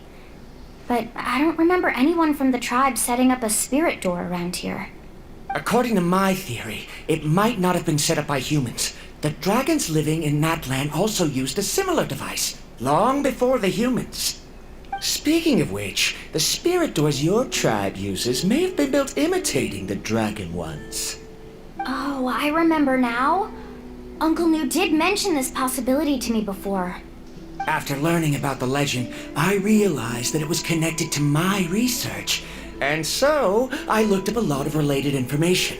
But I don't remember anyone from the tribe setting up a spirit door around here. According to my theory, it might not have been set up by humans. The dragons living in that land also used a similar device, long before the humans. Speaking of which, the spirit doors your tribe uses may have been built imitating the dragon ones. Oh, I remember now. Uncle New did mention this possibility to me before. After learning about the legend, I realized that it was connected to my research, and so I looked up a lot of related information.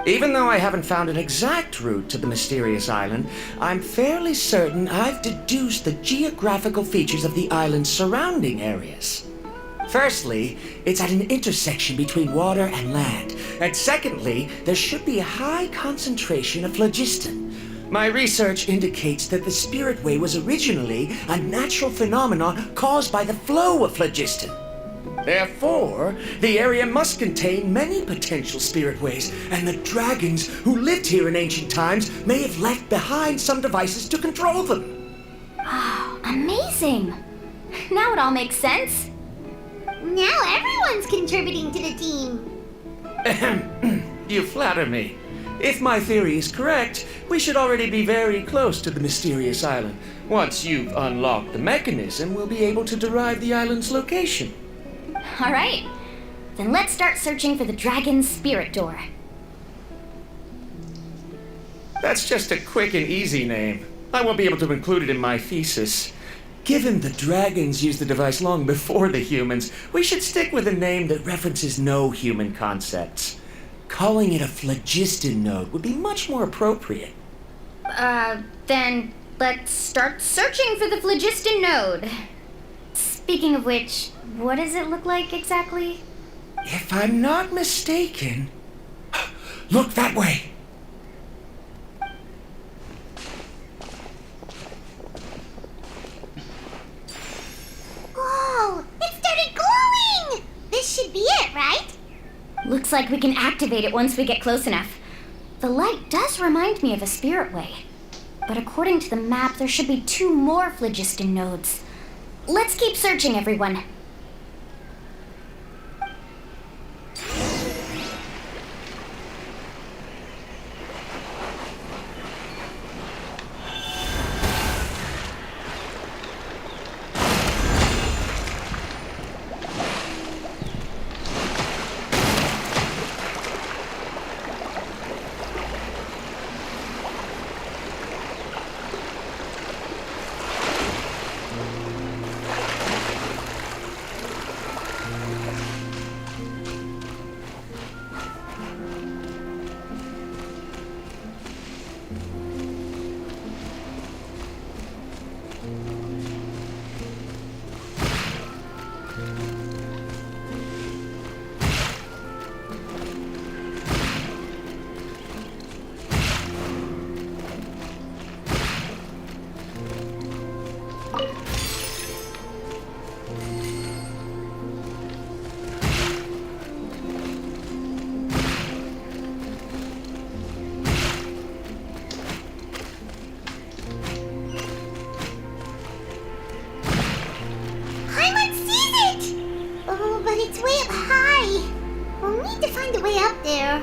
Even though I haven't found an exact route to the mysterious island, I'm fairly certain I've deduced the geographical features of the island's surrounding areas. Firstly, it's at an intersection between water and land, and secondly, there should be a high concentration of phlogiston. My research indicates that the Spirit Way was originally a natural phenomenon caused by the flow of phlogiston. Therefore, the area must contain many potential Spirit Ways, and the dragons who lived here in ancient times may have left behind some devices to control them. Oh, amazing! Now it all makes sense. Now everyone's contributing to the team. You flatter me. If my theory is correct, we should already be very close to the mysterious island. Once you've unlocked the mechanism, we'll be able to derive the island's location. All right. Then let's start searching for the dragon's spirit door. That's just a quick and easy name. I won't be able to include it in my thesis. Given the dragons used the device long before the humans, we should stick with a name that references no human concepts. Calling it a phlogiston node would be much more appropriate. Then let's start searching for the phlogiston node. Speaking of which, what does it look like exactly? If I'm not mistaken... Look that way! Whoa! It started glowing! This should be it, right? Looks like we can activate it once we get close enough. The light does remind me of a spirit way. But according to the map, there should be 2 more phlogiston nodes. Let's keep searching, everyone. it's way up high. We'll need to find a way up there.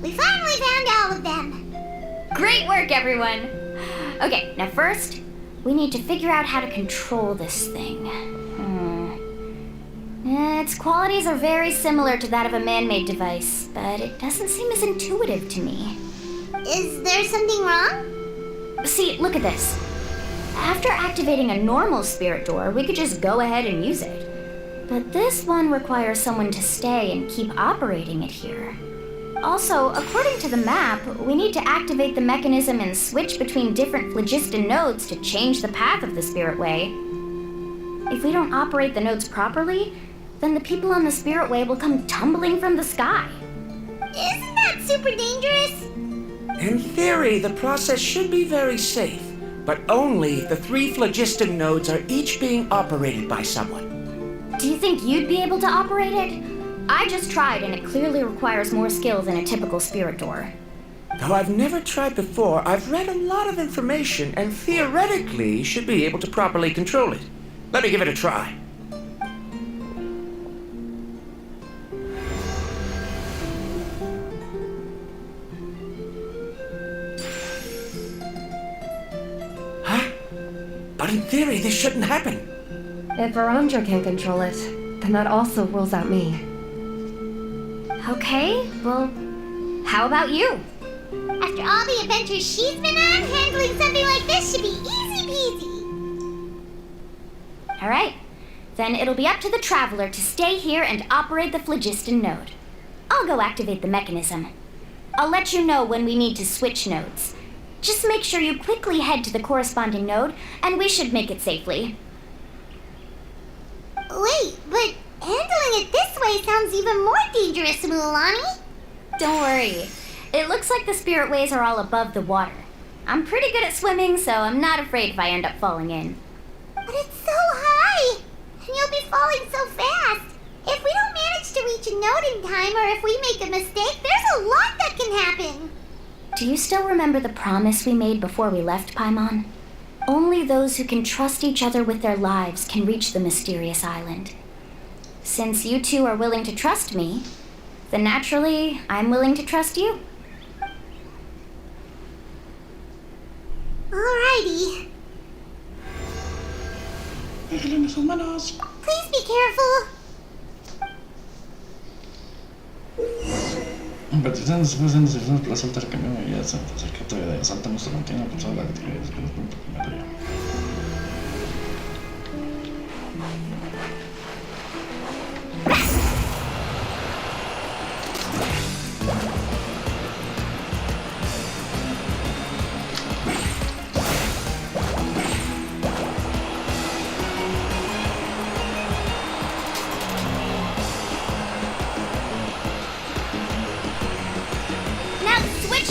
We finally found all of them. Great work, everyone! Okay, now first, we need to figure out how to control this thing. Its qualities are very similar to that of a man-made device, but it doesn't seem as intuitive to me. Is there something wrong? See, look at this. After activating a normal spirit door, we could just go ahead and use it. But this one requires someone to stay and keep operating it here. Also, according to the map, we need to activate the mechanism and switch between different phlogiston nodes to change the path of the spirit way. If we don't operate the nodes properly, then the people on the spirit way will come tumbling from the sky. Isn't that super dangerous? In theory, the process should be very safe, but only the 3 phlogiston nodes are each being operated by someone. Do you think you'd be able to operate it? I just tried, and it clearly requires more skill than a typical spirit door. Though I've never tried before, I've read a lot of information and theoretically should be able to properly control it. Let me give it a try. Huh? But in theory, this shouldn't happen. If Verandra can control it, then that also rules out me. Okay, well, how about you? After all the adventures she's been on, handling something like this should be easy peasy. All right, then it'll be up to the Traveler to stay here and operate the phlogiston node. I'll go activate the mechanism. I'll let you know when we need to switch nodes. Just make sure you quickly head to the corresponding node, and we should make it safely. Wait, but handling it this way sounds even more dangerous, Mualani. Don't worry. It looks like the spirit ways are all above the water. I'm pretty good at swimming, so I'm not afraid if I end up falling in. But it's so high, and you'll be falling so fast. If we don't manage to reach a node in time, or if we make a mistake, there's a lot that can happen. Do you still remember the promise we made before we left Paimon? Only those who can trust each other with their lives can reach the mysterious island. Since you two are willing to trust me, then naturally, I'm willing to trust you. Alrighty. Please be careful. Después de nos la salta el camión y ya se saltamos la montaña por toda la que tiene después del punto primero.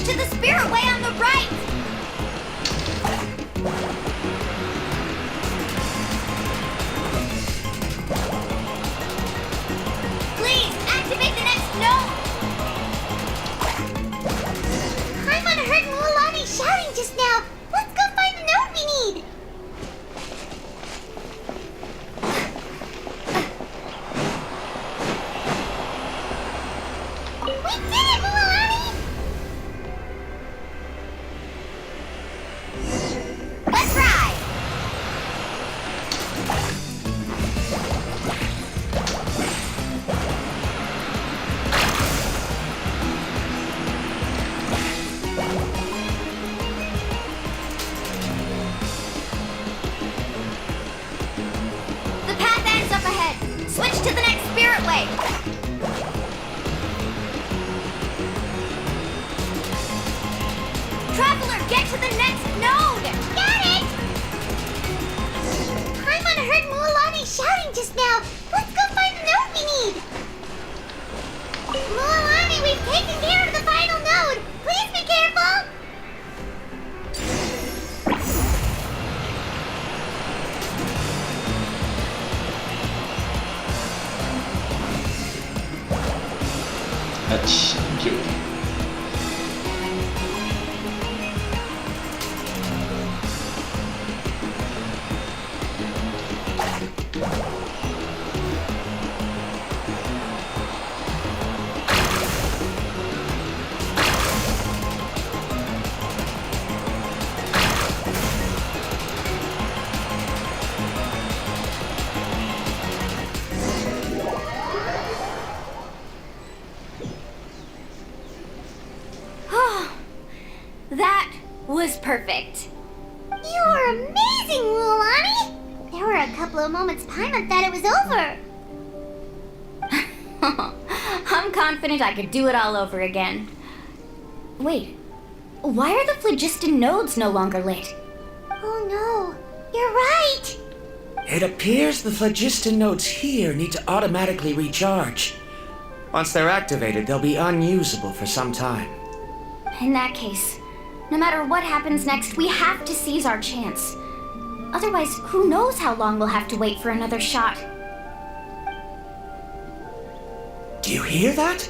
To the spirit way on the right! Please, activate the next node! Paimon heard Mualani shouting just now. Let's go find the node we need! We did it, Mualani! way! Traveler, get to the next node! Got it! Paimon heard Mualani shouting just now. Let's go find the node we need. Mualani, we've taken care of the final node. Please be careful. That's cute. That was perfect. You're amazing, Mualani. There were a couple of moments Paimon thought it was over. I'm confident I could do it all over again. Wait, why are the phlogiston nodes no longer lit? Oh no, you're right. It appears the phlogiston nodes here need to automatically recharge. Once they're activated, they'll be unusable for some time. In that case, no matter what happens next, we have to seize our chance. Otherwise, who knows how long we'll have to wait for another shot. Do you hear that?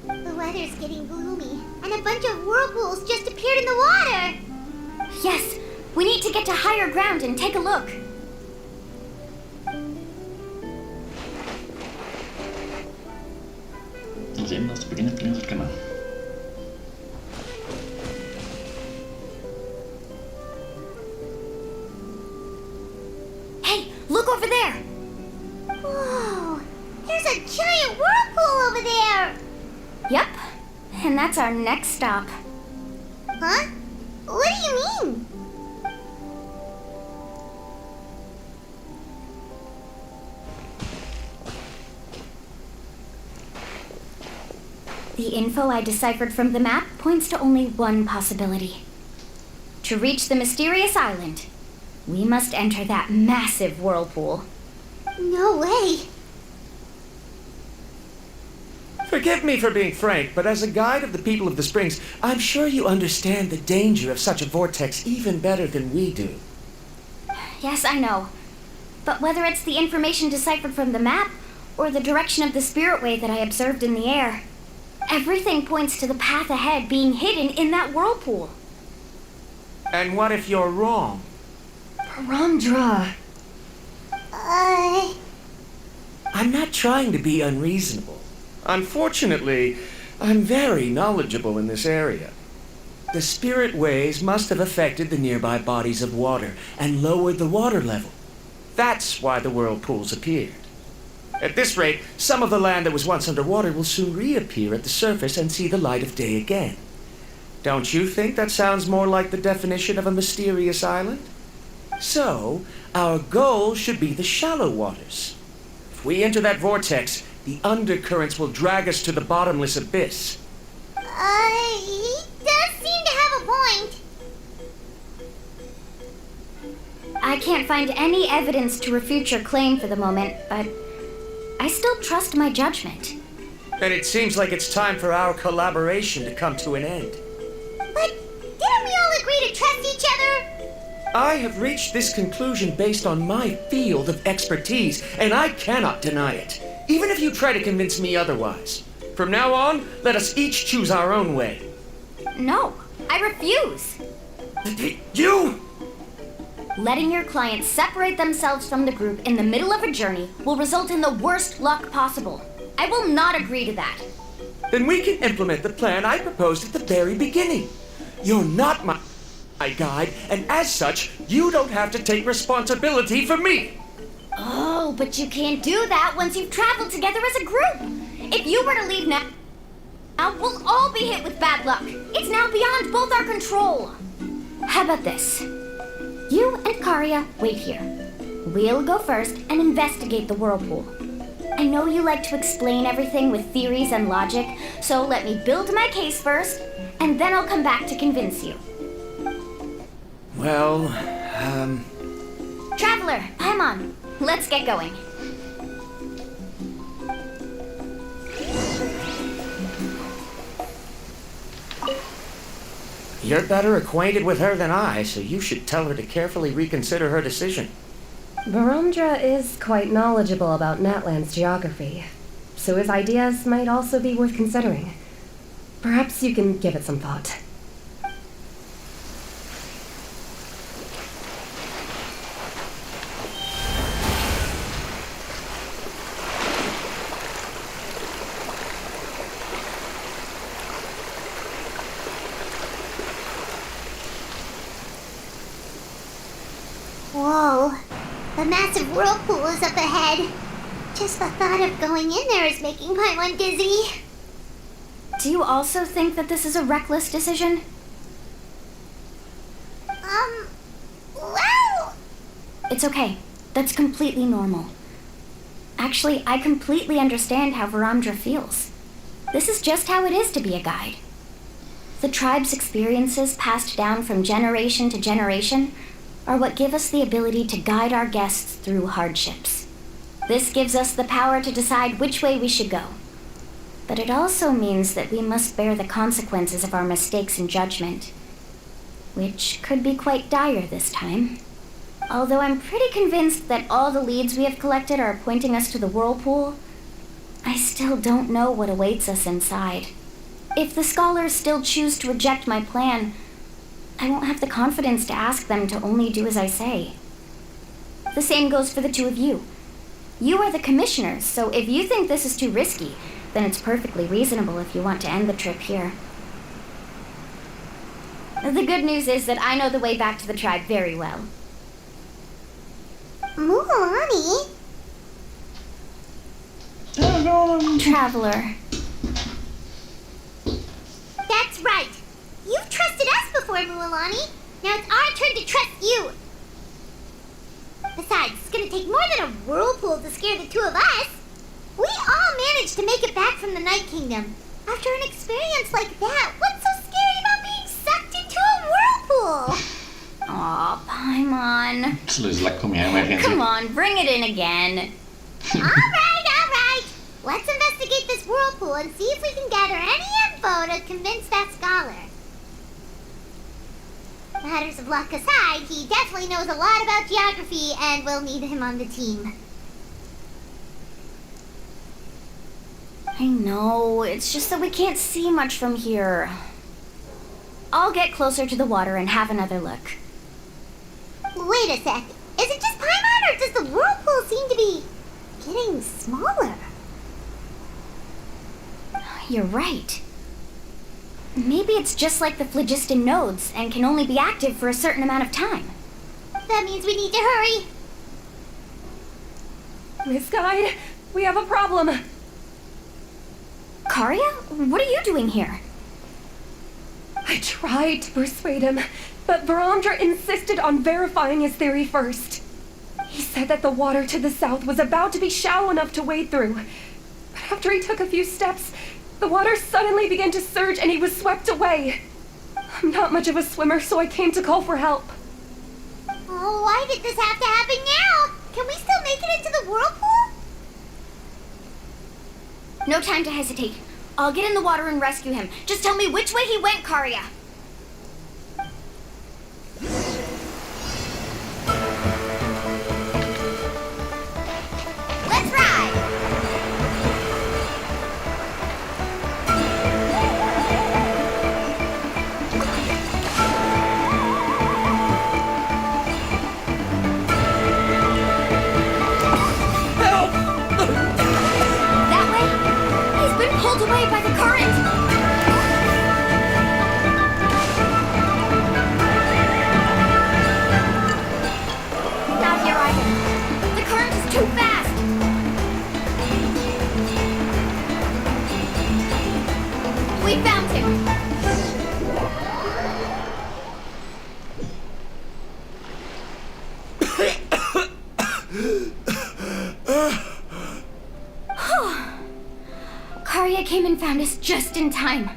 The weather's getting gloomy, and a bunch of whirlpools just appeared in the water. Yes, we need to get to higher ground and take a look. Nos vemos, pequeños pequeños del canal. Hey, look over there! Whoa, there's a giant whirlpool over there. Yep, and that's our next stop. Huh? What do you mean? The info I deciphered from the map points to only one possibility. To reach the mysterious island, we must enter that massive whirlpool. No way. Forgive me for being frank, but as a guide of the people of the Springs, I'm sure you understand the danger of such a vortex even better than we do. Yes, I know. But whether it's the information deciphered from the map or the direction of the spirit wave that I observed in the air, everything points to the path ahead being hidden in that whirlpool. And what if you're wrong? Paramdra. I'm not trying to be unreasonable. Unfortunately, I'm very knowledgeable in this area. The spirit waves must have affected the nearby bodies of water and lowered the water level. That's why the whirlpools appeared. At this rate, some of the land that was once underwater will soon reappear at the surface and see the light of day again. Don't you think that sounds more like the definition of a mysterious island? So, our goal should be the shallow waters. If we enter that vortex, the undercurrents will drag us to the bottomless abyss. He does seem to have a point. I can't find any evidence to refute your claim for the moment, but I still trust my judgment. And it seems like it's time for our collaboration to come to an end. But didn't we all agree to trust each other? I have reached this conclusion based on my field of expertise, and I cannot deny it, even if you try to convince me otherwise. From now on, let us each choose our own way. No, I refuse. You! Letting your clients separate themselves from the group in the middle of a journey will result in the worst luck possible. I will not agree to that. Then we can implement the plan I proposed at the very beginning. You're not my guide, and as such, you don't have to take responsibility for me. Oh, but you can't do that once you've traveled together as a group. If you were to leave now, we'll all be hit with bad luck. It's now beyond both our control. How about this? You and Karya wait here. We'll go first and investigate the whirlpool. I know you like to explain everything with theories and logic, so let me build my case first, and then I'll come back to convince you. Well, Traveler, Paimon, let's get going. You're better acquainted with her than I, so you should tell her to carefully reconsider her decision. Barandra is quite knowledgeable about Natland's geography, so his ideas might also be worth considering. Perhaps you can give it some thought. Whoa. The massive whirlpool is up ahead. Just the thought of going in there is making Paimon dizzy. Do you also think that this is a reckless decision? Well... It's okay. That's completely normal. Actually, I completely understand how Varamdra feels. This is just how it is to be a guide. The tribe's experiences passed down from generation to generation are what give us the ability to guide our guests through hardships. This gives us the power to decide which way we should go. But it also means that we must bear the consequences of our mistakes and judgment, which could be quite dire this time. Although I'm pretty convinced that all the leads we have collected are pointing us to the whirlpool, I still don't know what awaits us inside. If the scholars still choose to reject my plan, I won't have the confidence to ask them to only do as I say. The same goes for the two of you. You are the commissioners, so if you think this is too risky, then it's perfectly reasonable if you want to end the trip here. The good news is that I know the way back to the tribe very well. Mualani? Traveler. That's right. You've trusted us before, Mualani. Now it's our turn to trust you. Besides, it's gonna take more than a whirlpool to scare the two of us. We all managed to make it back from the Night Kingdom. After an experience like that, what's so scary about being sucked into a whirlpool? Aw, Paimon. Come Come on, bring it in again. All right. Let's investigate this whirlpool and see if we can gather any info to convince that scholar. Matters of luck aside, he definitely knows a lot about geography, and we'll need him on the team. I know, it's just that we can't see much from here. I'll get closer to the water and have another look. Wait a sec. Is it just Paimon, or does the whirlpool seem to be getting smaller? You're right. Maybe it's just like the phlogiston nodes and can only be active for a certain amount of time. That means we need to hurry. Miss Guide, we have a problem. Karia? What are you doing here? I tried to persuade him, but Varamdra insisted on verifying his theory first. He said that the water to the south was about to be shallow enough to wade through. But after he took a few steps, the water suddenly began to surge and he was swept away. I'm not much of a swimmer, so I came to call for help. Oh, why did this have to happen now? Can we still make it into the whirlpool? No time to hesitate. I'll get in the water and rescue him. Just tell me which way he went, Karia. Let's ride! That way? He's been pulled away by the current. came and found us just in time.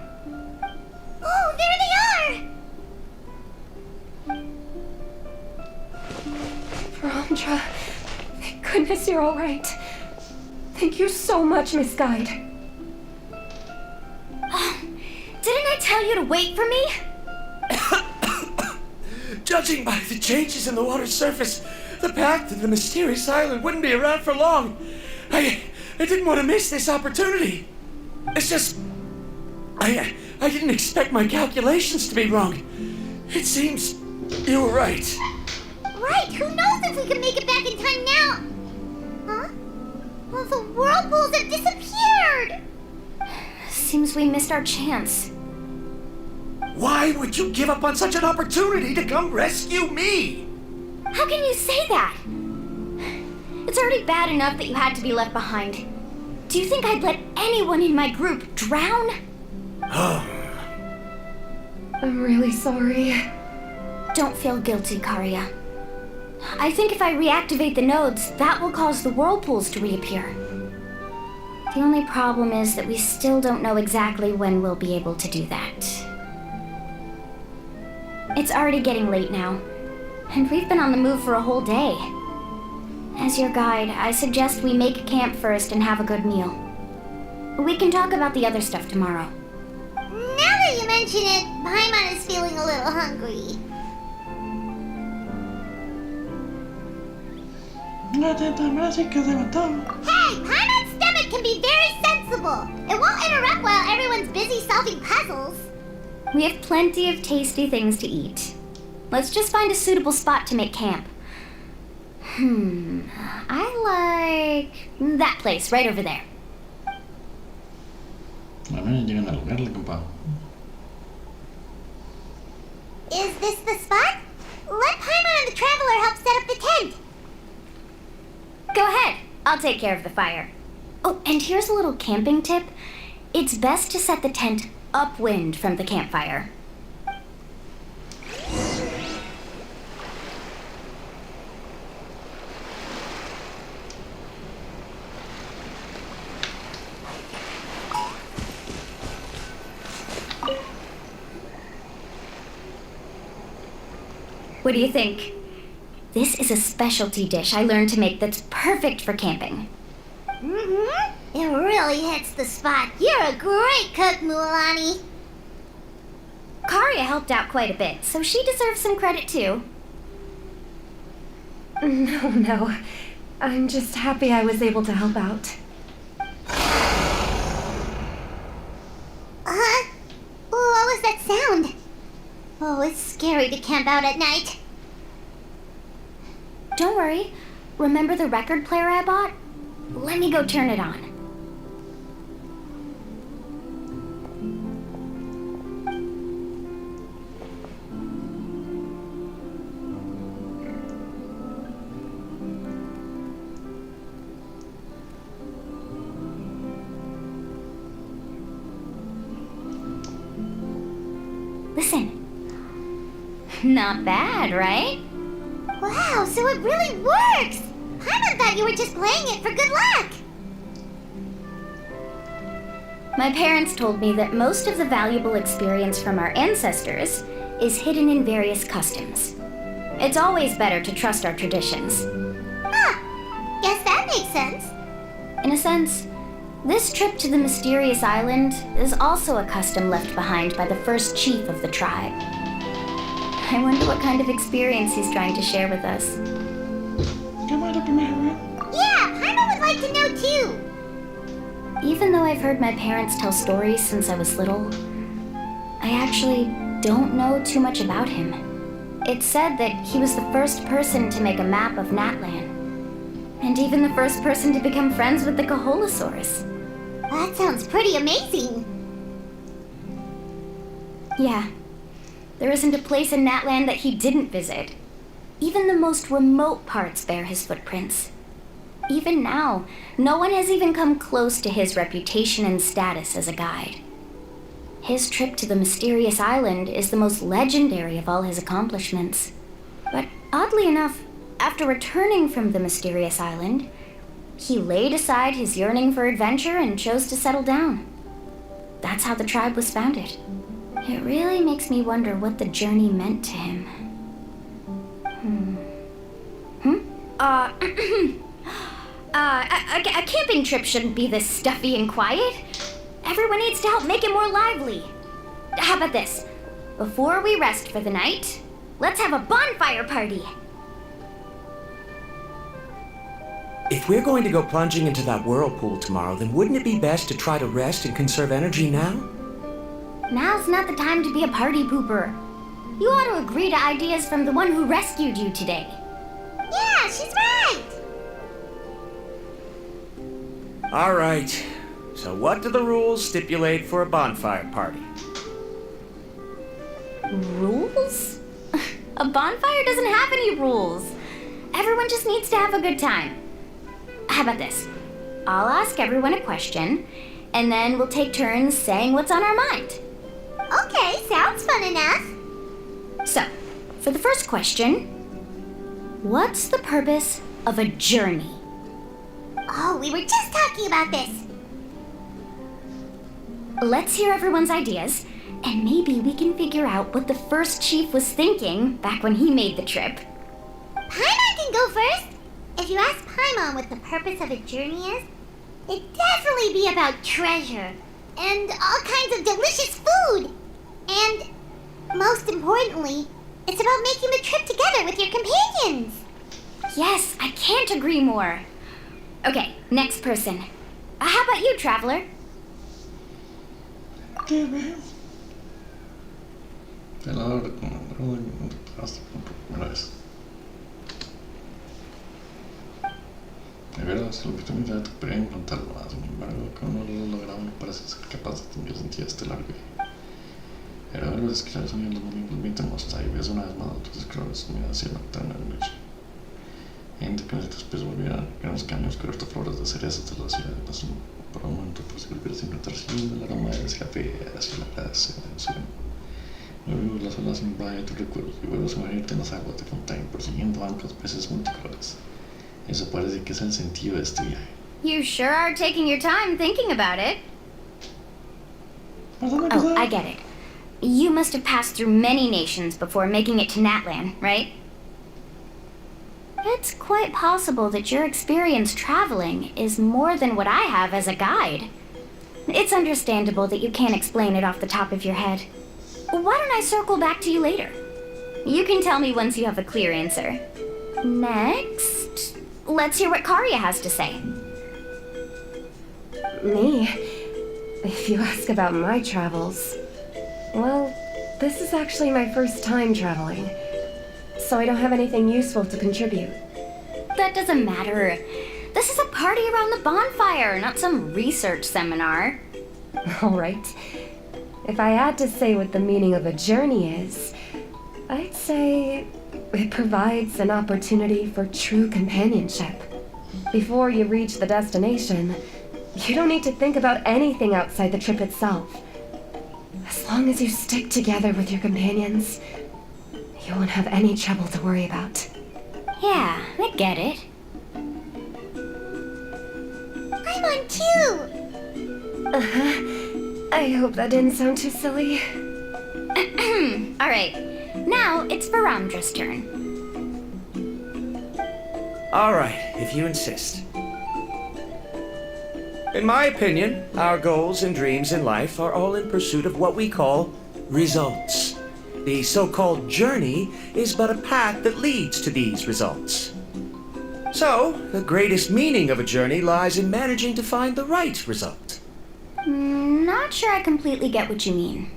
Oh, there they are! Verandra, thank goodness you're all right. Thank you so much, Miss Guide. Didn't I tell you to wait for me? Judging by the changes in the water's surface, the path to the mysterious island wouldn't be around for long. I didn't want to miss this opportunity. It's just... I didn't expect my calculations to be wrong. It seems you were right. Right, who knows if we can make it back in time now? Huh? Well, the whirlpools have disappeared! Seems we missed our chance. Why would you give up on such an opportunity to come rescue me? How can you say that? It's already bad enough that you had to be left behind. Do you think I'd let anyone in my group drown? I'm really sorry. Don't feel guilty, Karia. I think if I reactivate the nodes, that will cause the whirlpools to reappear. The only problem is that we still don't know exactly when we'll be able to do that. It's already getting late now, and we've been on the move for a whole day. As your guide, I suggest we make camp first and have a good meal. We can talk about the other stuff tomorrow. Now that you mention it, Paimon is feeling a little hungry. Hey, Paimon's stomach can be very sensible. It won't interrupt while everyone's busy solving puzzles. We have plenty of tasty things to eat. Let's just find a suitable spot to make camp. I like that place right over there. Is this the spot? Let Paimon and the Traveler help set up the tent. Go ahead. I'll take care of the fire. Oh, and here's a little camping tip. It's best to set the tent upwind from the campfire. What do you think? This is a specialty dish I learned to make that's perfect for camping. It really hits the spot. You're a great cook, Mualani. Karia helped out quite a bit, so she deserves some credit too. No. I'm just happy I was able to help out. What was that sound? Oh, it's scary to camp out at night. Don't worry. Remember the record player I bought? Let me go turn it on. Listen. Not bad, right? Wow, so it really works! Paimon thought you were just playing it for good luck! My parents told me that most of the valuable experience from our ancestors is hidden in various customs. It's always better to trust our traditions. Guess that makes sense. In a sense, this trip to the mysterious island is also a custom left behind by the first chief of the tribe. I wonder what kind of experience he's trying to share with us. Yeah, Paimon would like to know too. Even though I've heard my parents tell stories since I was little, I actually don't know too much about him. It's said that he was the first person to make a map of Natlan, and even the first person to become friends with the Koholosaurs. That sounds pretty amazing. Yeah. There isn't a place in Natlan that he didn't visit. Even the most remote parts bear his footprints. Even now, no one has even come close to his reputation and status as a guide. His trip to the mysterious island is the most legendary of all his accomplishments. But oddly enough, after returning from the mysterious island, he laid aside his yearning for adventure and chose to settle down. That's how the tribe was founded. It really makes me wonder what the journey meant to him. A camping trip shouldn't be this stuffy and quiet. Everyone needs to help make it more lively. How about this? Before we rest for the night, let's have a bonfire party. If we're going to go plunging into that whirlpool tomorrow, then wouldn't it be best to try to rest and conserve energy now? Now's not the time to be a party pooper. You ought to agree to ideas from the one who rescued you today. Yeah, she's right! All right. So what do the rules stipulate for a bonfire party? Rules? A bonfire doesn't have any rules. Everyone just needs to have a good time. How about this? I'll ask everyone a question, and then we'll take turns saying what's on our mind. Okay, sounds fun enough. So, for the first question, what's the purpose of a journey? Oh, we were just talking about this. Let's hear everyone's ideas, and maybe we can figure out what the first chief was thinking back when he made the trip. Paimon can go first. If you ask Paimon what the purpose of a journey is, it'd definitely be about treasure and all kinds of delicious food. And most importantly, it's about making the trip together with your companions. Yes, I can't agree more. Okay, next person. How about you, Traveler? ¿Qué ves? Te la abro con la droga y no te pasaste por primera vez. De veras, lo que tú me te podría encontrar más, sin embargo, que uno lo lograba no parece ser capaz de tener sentido este largo. Era ver los esclavos en los momentos mientras mostraba y ves una vez más otros esclavos mira hacia la nocturna de noche. Gente que después volvieron grandes camiones cubiertos de flores de cerezas de la ciudad de Paso. Por un momento pues volver siempre percibiendo el aroma del café hacia la casa de la ciudad. Luego las olas invaden tus recuerdos y vuelves a sumergirte en las aguas de Fontaine persiguiendo bancos peces multicolores. Eso parece que es el sentido de este viaje. You sure are taking your time thinking about it. Oh, I get it. You must have passed through many nations before making it to Natlan, right? It's quite possible that your experience traveling is more than what I have as a guide. It's understandable that you can't explain it off the top of your head. Why don't I circle back to you later? You can tell me once you have a clear answer. Next, let's hear what Karya has to say. Me? If you ask about my travels, well, this is actually my first time traveling, so I don't have anything useful to contribute. That doesn't matter. This is a party around the bonfire, not some research seminar. All right. If I had to say what the meaning of a journey is, I'd say it provides an opportunity for true companionship. Before you reach the destination, you don't need to think about anything outside the trip itself. As long as you stick together with your companions, you won't have any trouble to worry about. Yeah, I get it. I'm on too! I hope that didn't sound too silly. Alright, now it's Varandra's turn. All right, if you insist. In my opinion, our goals and dreams in life are all in pursuit of what we call results. The so-called journey is but a path that leads to these results. So, the greatest meaning of a journey lies in managing to find the right result. Not sure I completely get what you mean.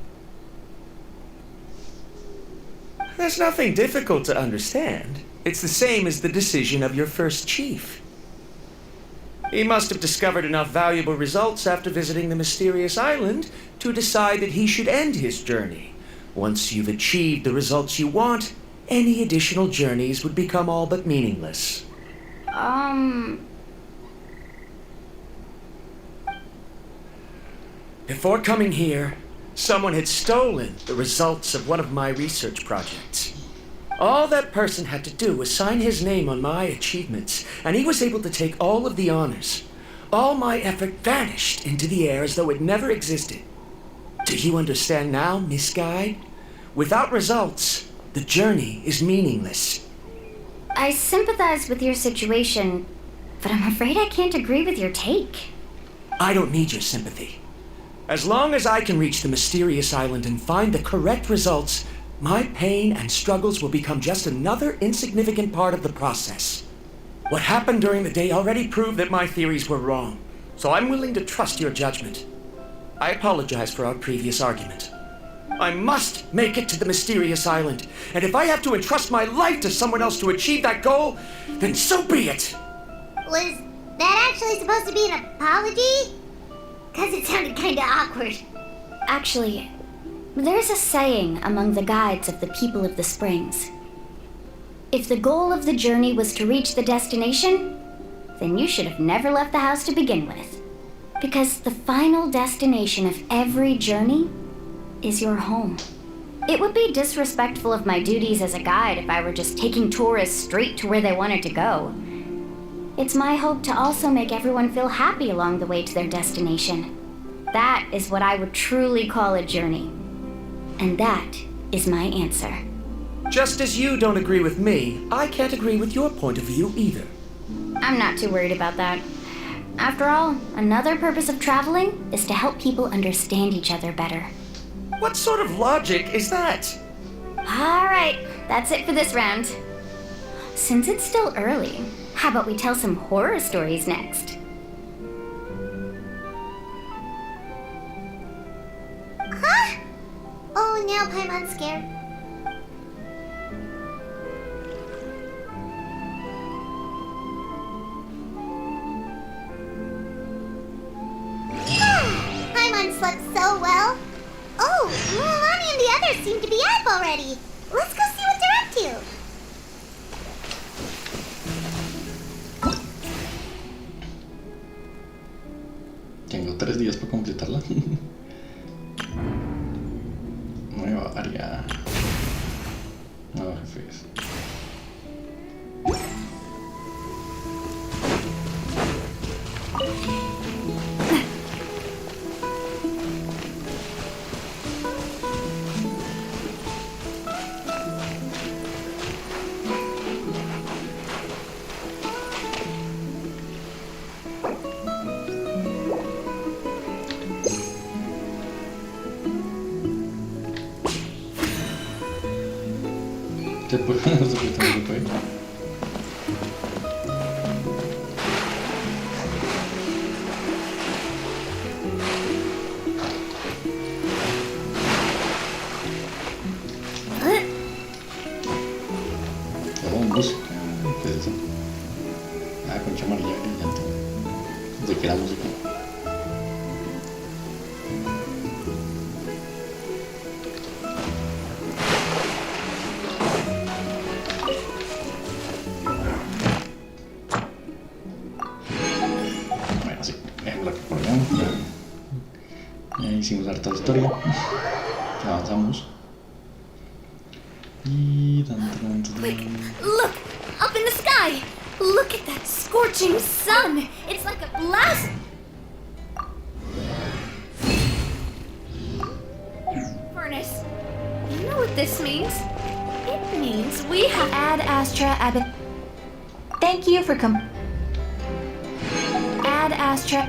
There's nothing difficult to understand. It's the same as the decision of your first chief. He must have discovered enough valuable results after visiting the mysterious island to decide that he should end his journey. Once you've achieved the results you want, any additional journeys would become all but meaningless. Before coming here, someone had stolen the results of one of my research projects. All that person had to do was sign his name on my achievements, and he was able to take all of the honors. All my effort vanished into the air as though it never existed. Do you understand now, Miss Guide? Without results, the journey is meaningless. I sympathize with your situation, but I'm afraid I can't agree with your take. I don't need your sympathy. As long as I can reach the mysterious island and find the correct results, my pain and struggles will become just another insignificant part of the process. What happened during the day already proved that my theories were wrong, so I'm willing to trust your judgment. I apologize for our previous argument. I must make it to the mysterious island, and if I have to entrust my life to someone else to achieve that goal, then so be it! Was that actually supposed to be an apology? Because it sounded kinda awkward. Actually, there's a saying among the guides of the people of the Springs. If the goal of the journey was to reach the destination, then you should have never left the house to begin with. Because the final destination of every journey is your home. It would be disrespectful of my duties as a guide if I were just taking tourists straight to where they wanted to go. It's my hope to also make everyone feel happy along the way to their destination. That is what I would truly call a journey. And that is my answer. Just as you don't agree with me, I can't agree with your point of view either. I'm not too worried about that. After all, another purpose of traveling is to help people understand each other better. What sort of logic is that? All right, that's it for this round. Since it's still early, how about we tell some horror stories next? Huh? Oh, now Paimon's scared. Paimon slept so well. Oh, Mualani and the others seem to be up already. Let's go see what they're up to. Tengo 3 días para completarla. Nueva área. Nuevos jefes. Se puede, se puede. Oh, música. ¿Qué es eso? Ah, concha amarilla brillante. ¿De qué era música? Hicimos harta historia. Avanzamos. Y Quick, look! Up in the sky! Look at that scorching sun! It's like a blast! Furnace. You know what this means? It means we have Ad Astra Abbott. Thank you for Ad Astra.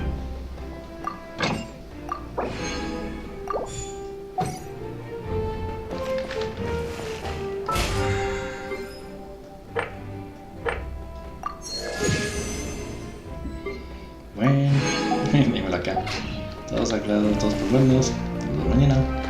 Bueno, dímelo acá. Todos aclarados, todos por buenos. Nos vemos mañana.